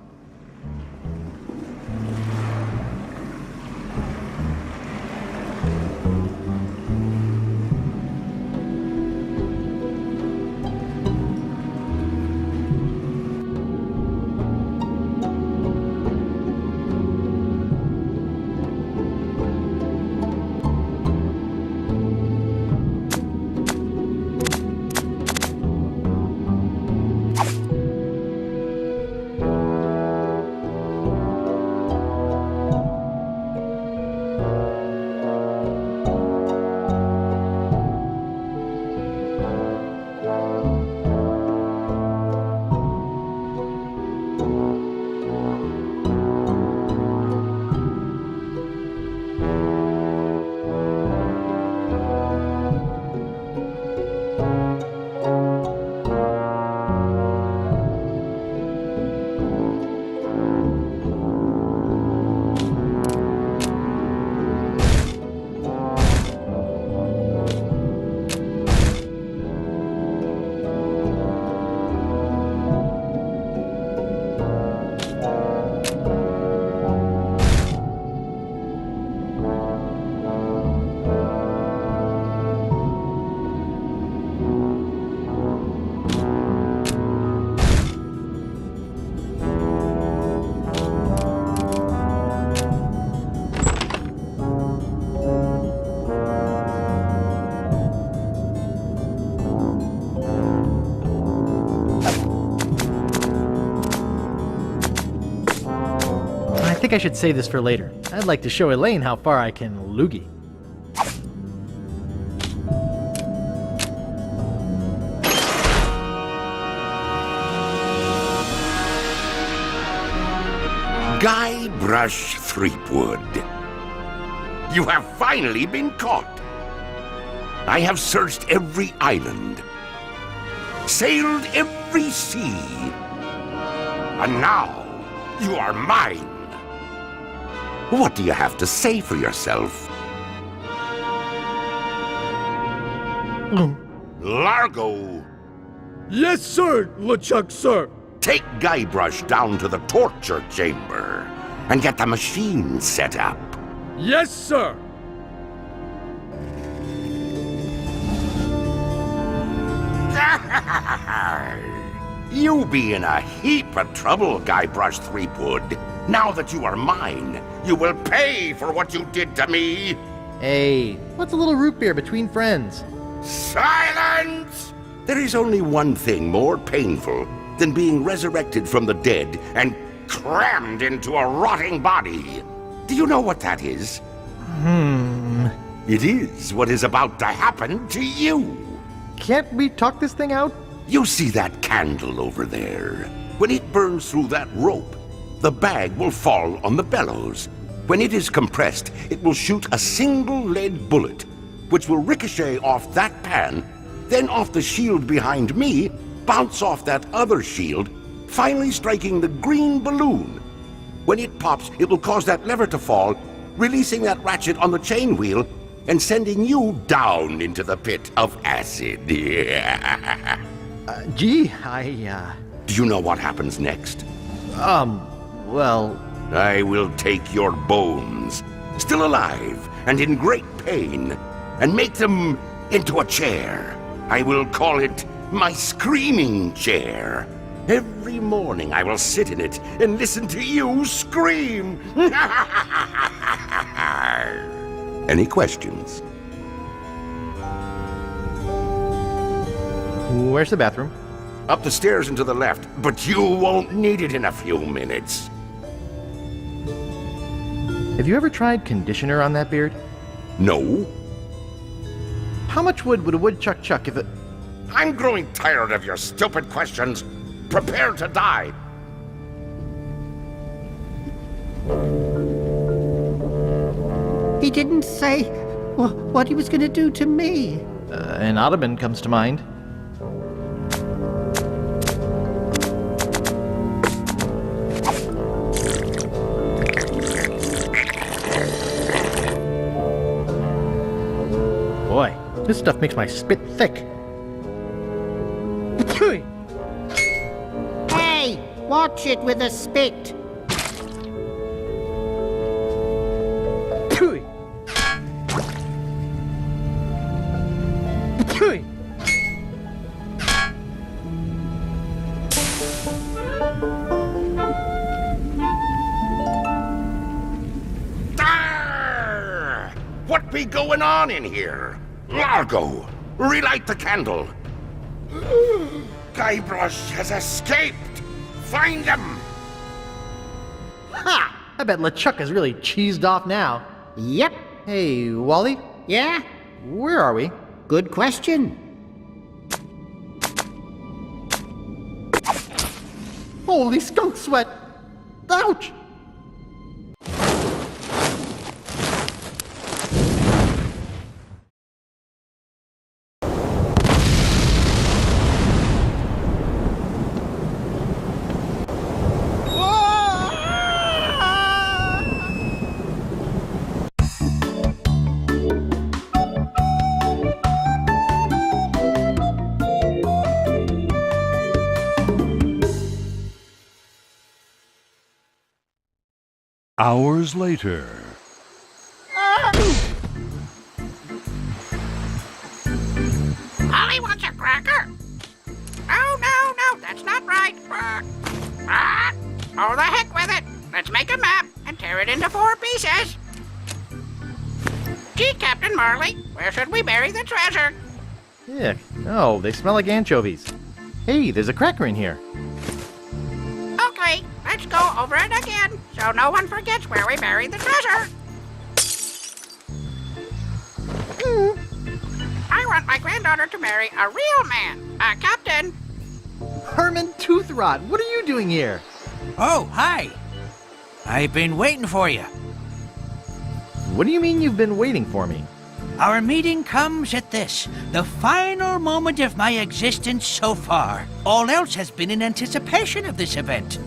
I think I should save this for later. I'd like to show Elaine how far I can loogie. Guybrush Threepwood. You have finally been caught. I have searched every island, sailed every sea, and now you are mine. What do you have to say for yourself? Largo! Yes, sir, LeChuck, sir. Take Guybrush down to the torture chamber and get the machine set up. Yes, sir. You be in a heap of trouble, Guybrush Threepwood. Now that you are mine, you will pay for what you did to me. Hey, what's a little root beer between friends? Silence! There is only one thing more painful than being resurrected from the dead and crammed into a rotting body. Do you know what that is? It is what is about to happen to you. Can't we talk this thing out? You see that candle over there? When it burns through that rope, the bag will fall on the bellows. When it is compressed, it will shoot a single lead bullet, which will ricochet off that pan, then off the shield behind me, bounce off that other shield, finally striking the green balloon. When it pops, it will cause that lever to fall, releasing that ratchet on the chain wheel, and sending you down into the pit of acid. Gee, Do you know what happens next? Well... I will take your bones, still alive and in great pain, and make them into a chair. I will call it my screaming chair. Every morning I will sit in it and listen to you scream. Any questions? Where's the bathroom? Up the stairs and to the left, but you won't need it in a few minutes. Have you ever tried conditioner on that beard? No. How much wood would a woodchuck chuck if it... I'm growing tired of your stupid questions. Prepare to die. He didn't say what he was going to do to me. An ottoman comes to mind. Boy, this stuff makes my spit thick. Hey, watch it with a spit. Arr! What be going on in here? Largo, relight the candle. Guybrush has escaped. Find him. Ha! I bet LeChuck is really cheesed off now. Yep. Hey, Wally? Yeah? Where are we? Good question. Holy skunk sweat! Ouch! Hours later. Polly wants a cracker. No, that's not right. Oh, the heck with it. Let's make a map and tear it into 4 pieces. Gee, Captain Marley, where should we bury the treasure? Ick. Oh, they smell like anchovies. Hey, there's a cracker in here. Okay, let's go over it again, so no one forgets where we buried the treasure. I want my granddaughter to marry a real man, a captain. Herman Toothrot, what are you doing here? Oh, hi. I've been waiting for you. What do you mean you've been waiting for me? Our meeting comes at this, the final moment of my existence so far. All else has been in anticipation of this event.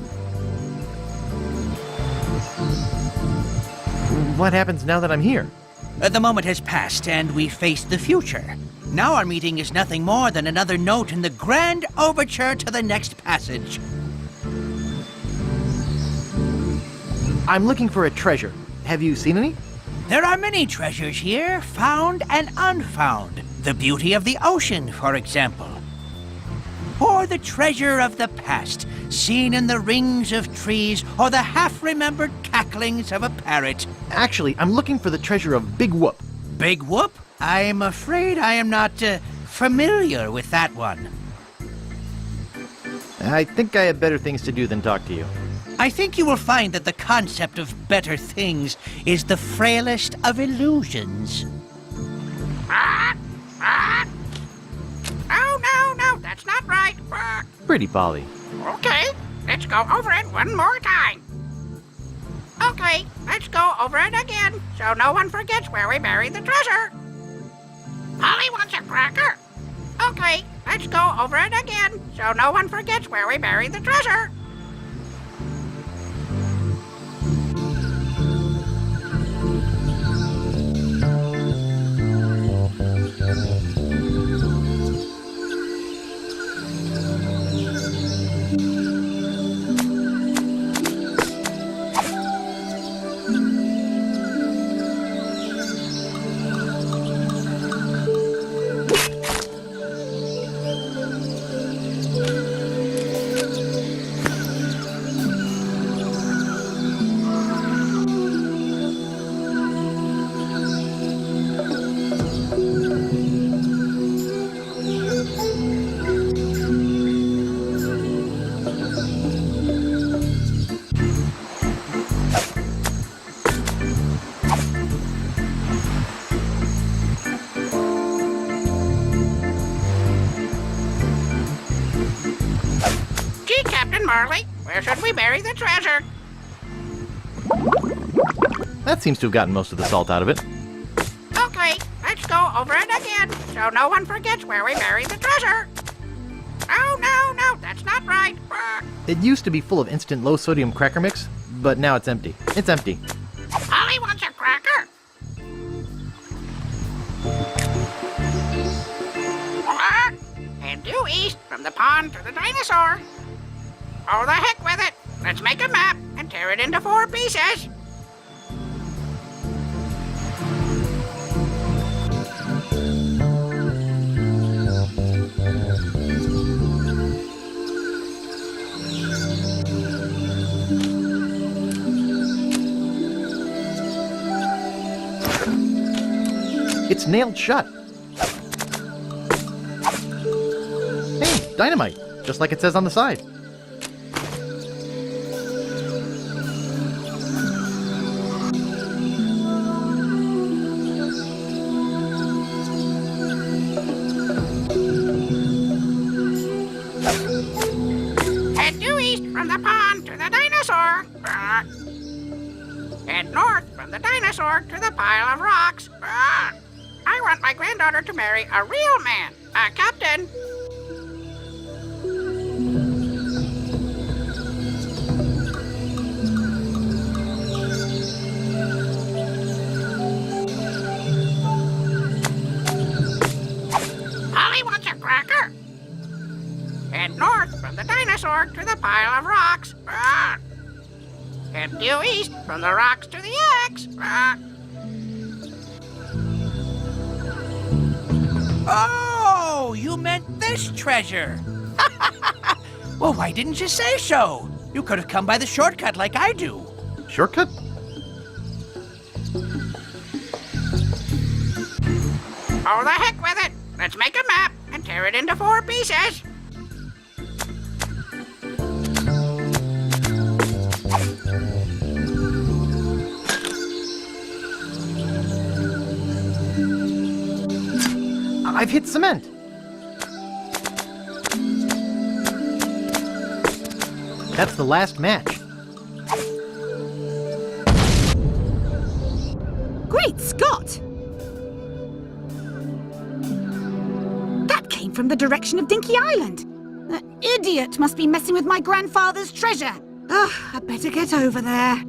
What happens now that I'm here? The moment has passed and we face the future. Now our meeting is nothing more than another note in the grand overture to the next passage. I'm looking for a treasure. Have you seen any? There are many treasures here, found and unfound. The beauty of the ocean, for example. Or the treasure of the past, seen in the rings of trees or the half-remembered cacklings of a parrot. Actually, I'm looking for the treasure of Big Whoop. Big Whoop? I'm afraid I am not familiar with that one. I think I have better things to do than talk to you. I think you will find that the concept of better things is the frailest of illusions. No, that's not right. Pretty Polly. Okay, let's go over it one more time. Okay, let's go over it again, so no one forgets where we buried the treasure. Polly wants a cracker. Okay, let's go over it again, so no one forgets where we buried the treasure. Marley, where should we bury the treasure? That seems to have gotten most of the salt out of it. Okay, let's go over it again, so no one forgets where we buried the treasure. No, that's not right. It used to be full of instant low-sodium cracker mix, but now it's empty. It's empty. Polly wants a cracker. And due east from the pond to the dinosaur. Oh, the heck with it. Let's make a map and tear it into 4 pieces. It's nailed shut. Hey, dynamite, just like it says on the side. Head due east from the pond to the dinosaur. Head north from the dinosaur to the pile of rocks. I want my granddaughter to marry a real man, a captain. Polly wants a cracker. Head north from the dinosaur to the pile of rocks. Head due east from the rocks to the X. Oh, you meant this treasure. Well, why didn't you say so? You could have come by the shortcut like I do. Shortcut? Oh, the heck with it. Let's make a map and tear it into 4 pieces. I've hit cement. That's the last match. Great Scott! That came from the direction of Dinky Island. That idiot must be messing with my grandfather's treasure. Ugh, I'd better get over there.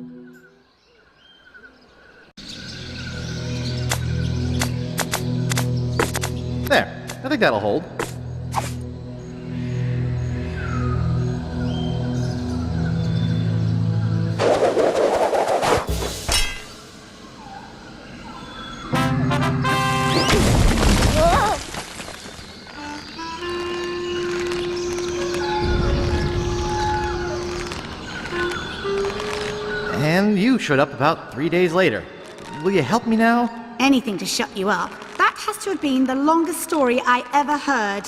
There, I think that'll hold. And you showed up about 3 days later. Will you help me now? Anything to shut you up. That has to have been the longest story I ever heard.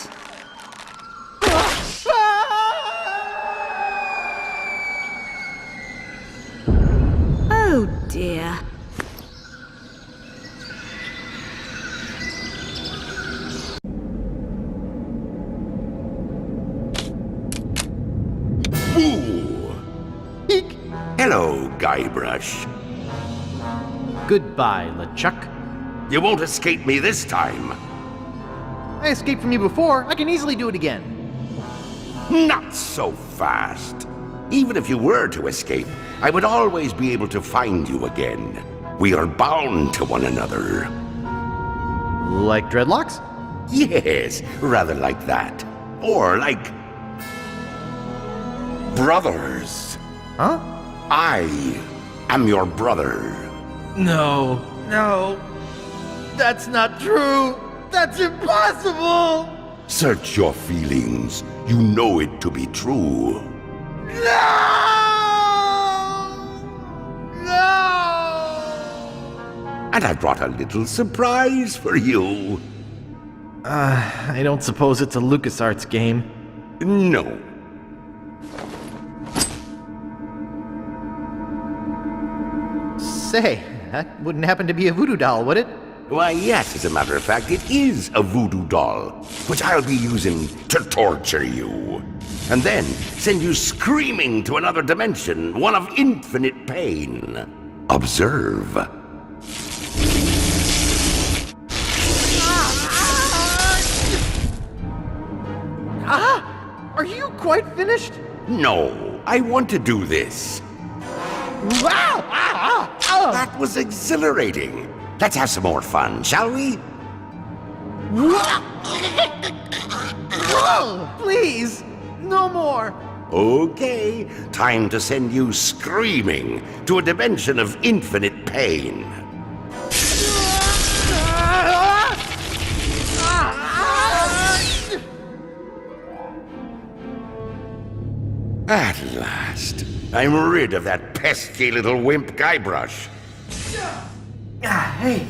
Oh dear. Ooh. Eek. Hello, Guybrush. Goodbye, LeChuck. You won't escape me this time. I escaped from you before. I can easily do it again. Not so fast. Even if you were to escape, I would always be able to find you again. We are bound to one another. Like dreadlocks? Yes, rather like that. Or like... brothers. Huh? I am your brother. No. That's not true. That's impossible. Search your feelings. You know it to be true. And I brought a little surprise for you. I don't suppose it's a LucasArts game. No. Say, that wouldn't happen to be a voodoo doll, would it? Why, yes, as a matter of fact, it is a voodoo doll, which I'll be using to torture you. and then send you screaming to another dimension, one of infinite pain. Observe. Are you quite finished? No, I want to do this. That was exhilarating. Let's have some more fun, shall we? Please, no more. Okay, time to send you screaming to a dimension of infinite pain. At last, I'm rid of that pesky little wimp Guybrush. Hey,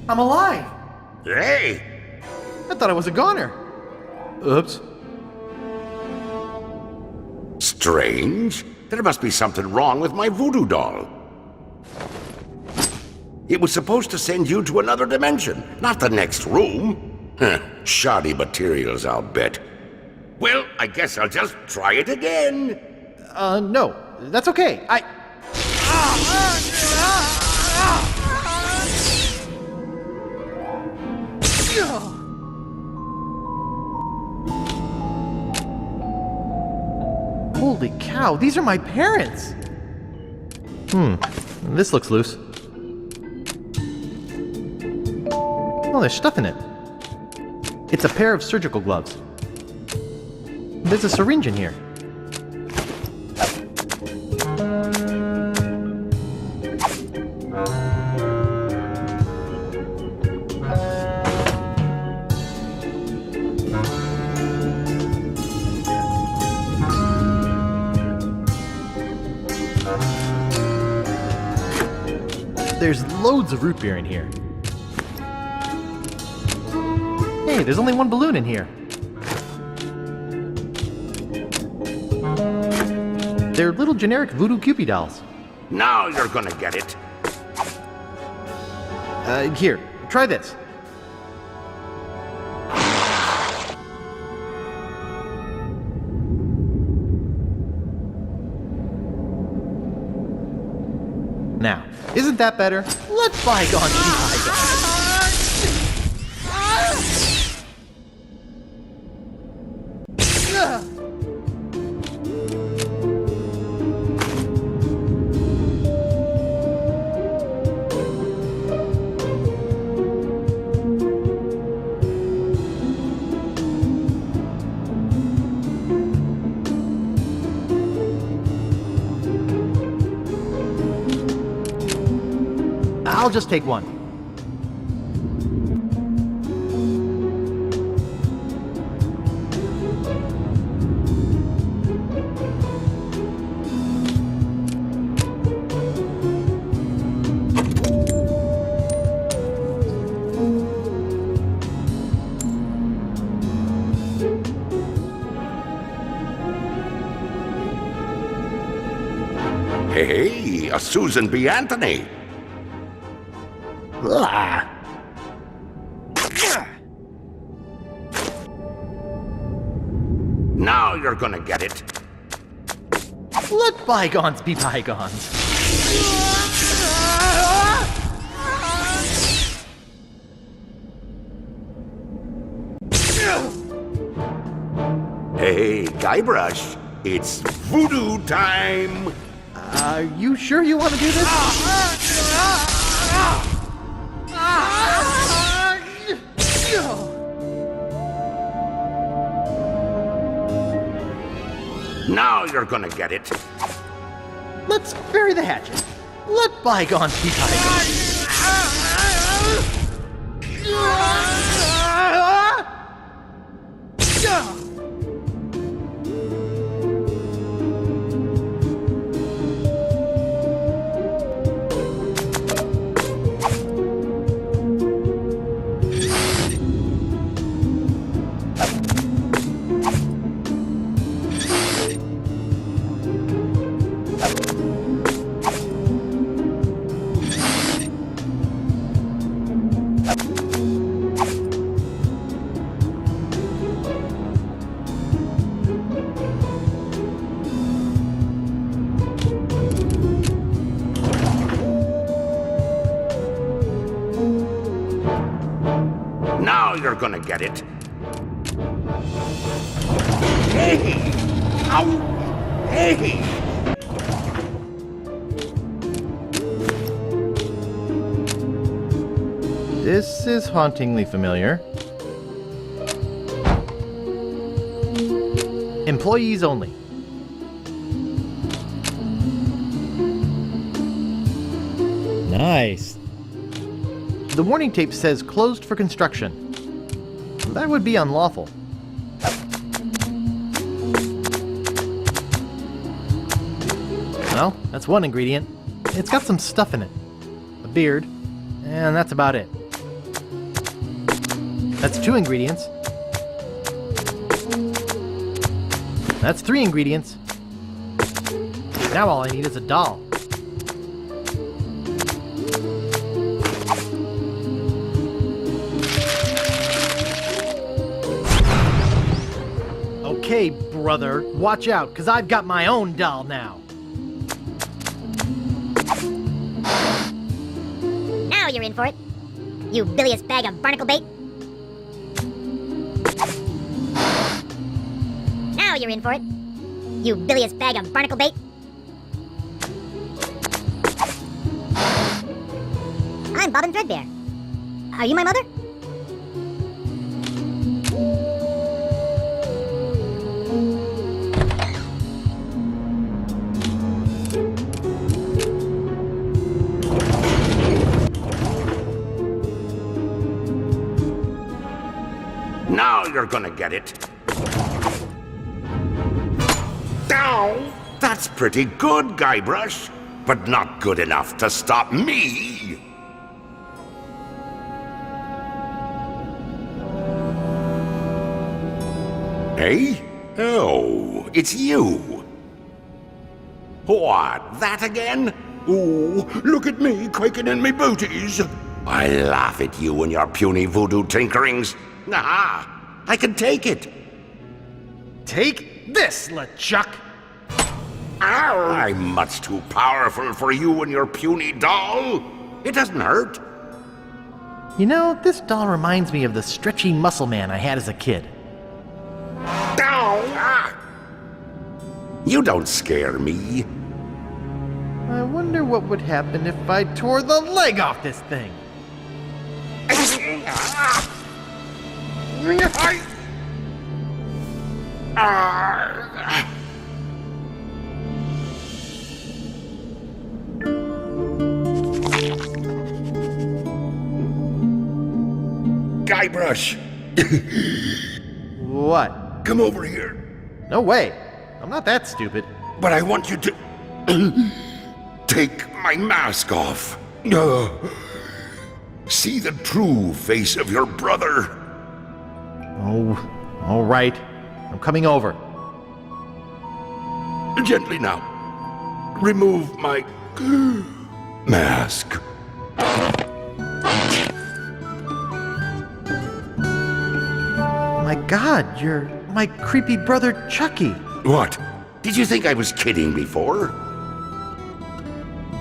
I'm alive. Hey! I thought I was a goner. Oops. Strange. There must be something wrong with my voodoo doll. It was supposed to send you to another dimension, not the next room. Shoddy materials, I'll bet. Well, I guess I'll just try it again. No, that's okay. Holy cow, these are my parents! This looks loose. Oh, there's stuff in it. It's a pair of surgical gloves. There's a syringe in here. There's loads of root beer in here. Hey, there's only one balloon in here. They're little generic voodoo Cupid dolls. Now you're gonna get it. Here, try this. Now, isn't that better? Let bygones be bygones. I'll just take one. Hey, a Susan B. Anthony. Now you're gonna get it. Let bygones be bygones. Hey, Guybrush, it's voodoo time. Are you sure you want to do this? Now you're gonna get it. Let's bury the hatchet. Let bygones be bygones. Now you're gonna get it. Hey! Ow! Hey! This is hauntingly familiar. Employees only. Nice. The warning tape says closed for construction. That would be unlawful. Well, that's one ingredient. It's got some stuff in it. A beard, and that's about it. That's 2 ingredients. That's 3 ingredients. Now all I need is a doll. Okay, brother, watch out, because I've got my own doll now. Now you're in for it, you bilious bag of barnacle bait. Now you're in for it, you bilious bag of barnacle bait. I'm Bobbin Threadbare. Are you my mother? Now you're gonna get it. Ow! That's pretty good, Guybrush, but not good enough to stop me. Eh? Oh, it's you. What, that again? Ooh, look at me quaking in me booties. I laugh at you and your puny voodoo tinkerings. Aha! I can take it. Take this, LeChuck! Ow! I'm much too powerful for you and your puny doll. It doesn't hurt. You know, this doll reminds me of the stretchy muscle man I had as a kid. Ow! Ah! You don't scare me. I wonder what would happen if I tore the leg off this thing. Guybrush! What? Come over here. No way. I'm not that stupid. But I want you to take my mask off. See the true face of your brother. Oh, all right. I'm coming over. Gently now. Remove my mask. My God, you're my creepy brother Chucky. What? Did you think I was kidding before?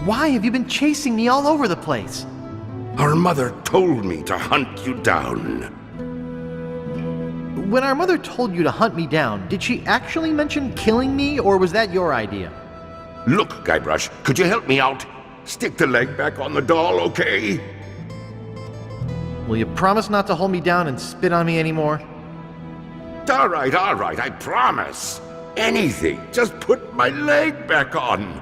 Why have you been chasing me all over the place? Our mother told me to hunt you down. When our mother told you to hunt me down, did she actually mention killing me, or was that your idea? Look, Guybrush, could you help me out? Stick the leg back on the doll, okay? Will you promise not to hold me down and spit on me anymore? All right, I promise. Anything, just put my leg back on.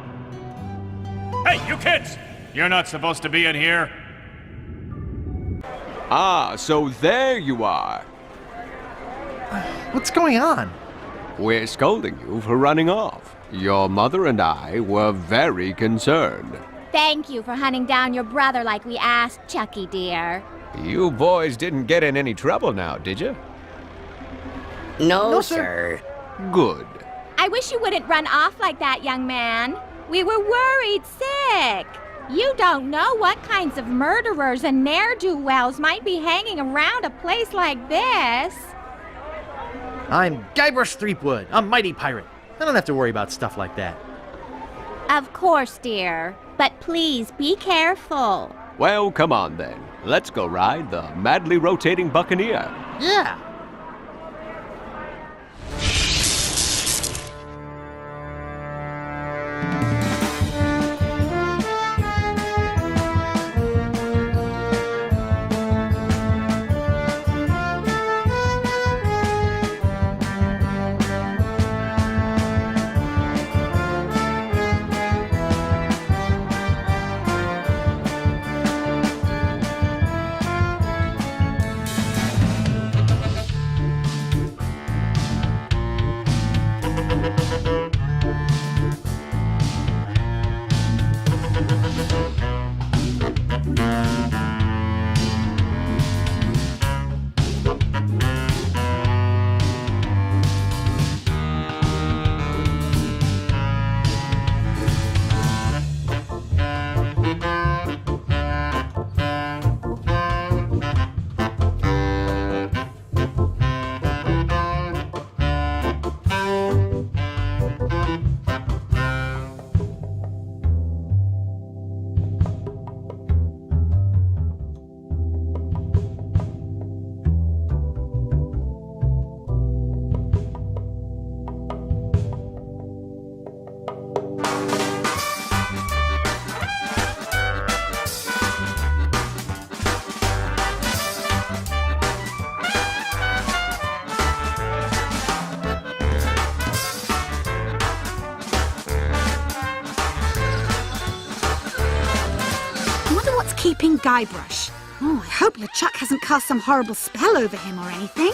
Hey, you kids! You're not supposed to be in here. Ah, so there you are. What's going on? We're scolding you for running off. Your mother and I were very concerned. Thank you for hunting down your brother like we asked, Chucky dear. You boys didn't get in any trouble now, did you? No, sir. Good. I wish you wouldn't run off like that, young man. We were worried sick. You don't know what kinds of murderers and ne'er-do-wells might be hanging around a place like this. I'm Guybrush Threepwood, a mighty pirate. I don't have to worry about stuff like that. Of course, dear. But please be careful. Well, come on then. let's go ride the madly rotating Buccaneer. Yeah. Keeping Guybrush. Oh, I hope LeChuck hasn't cast some horrible spell over him or anything.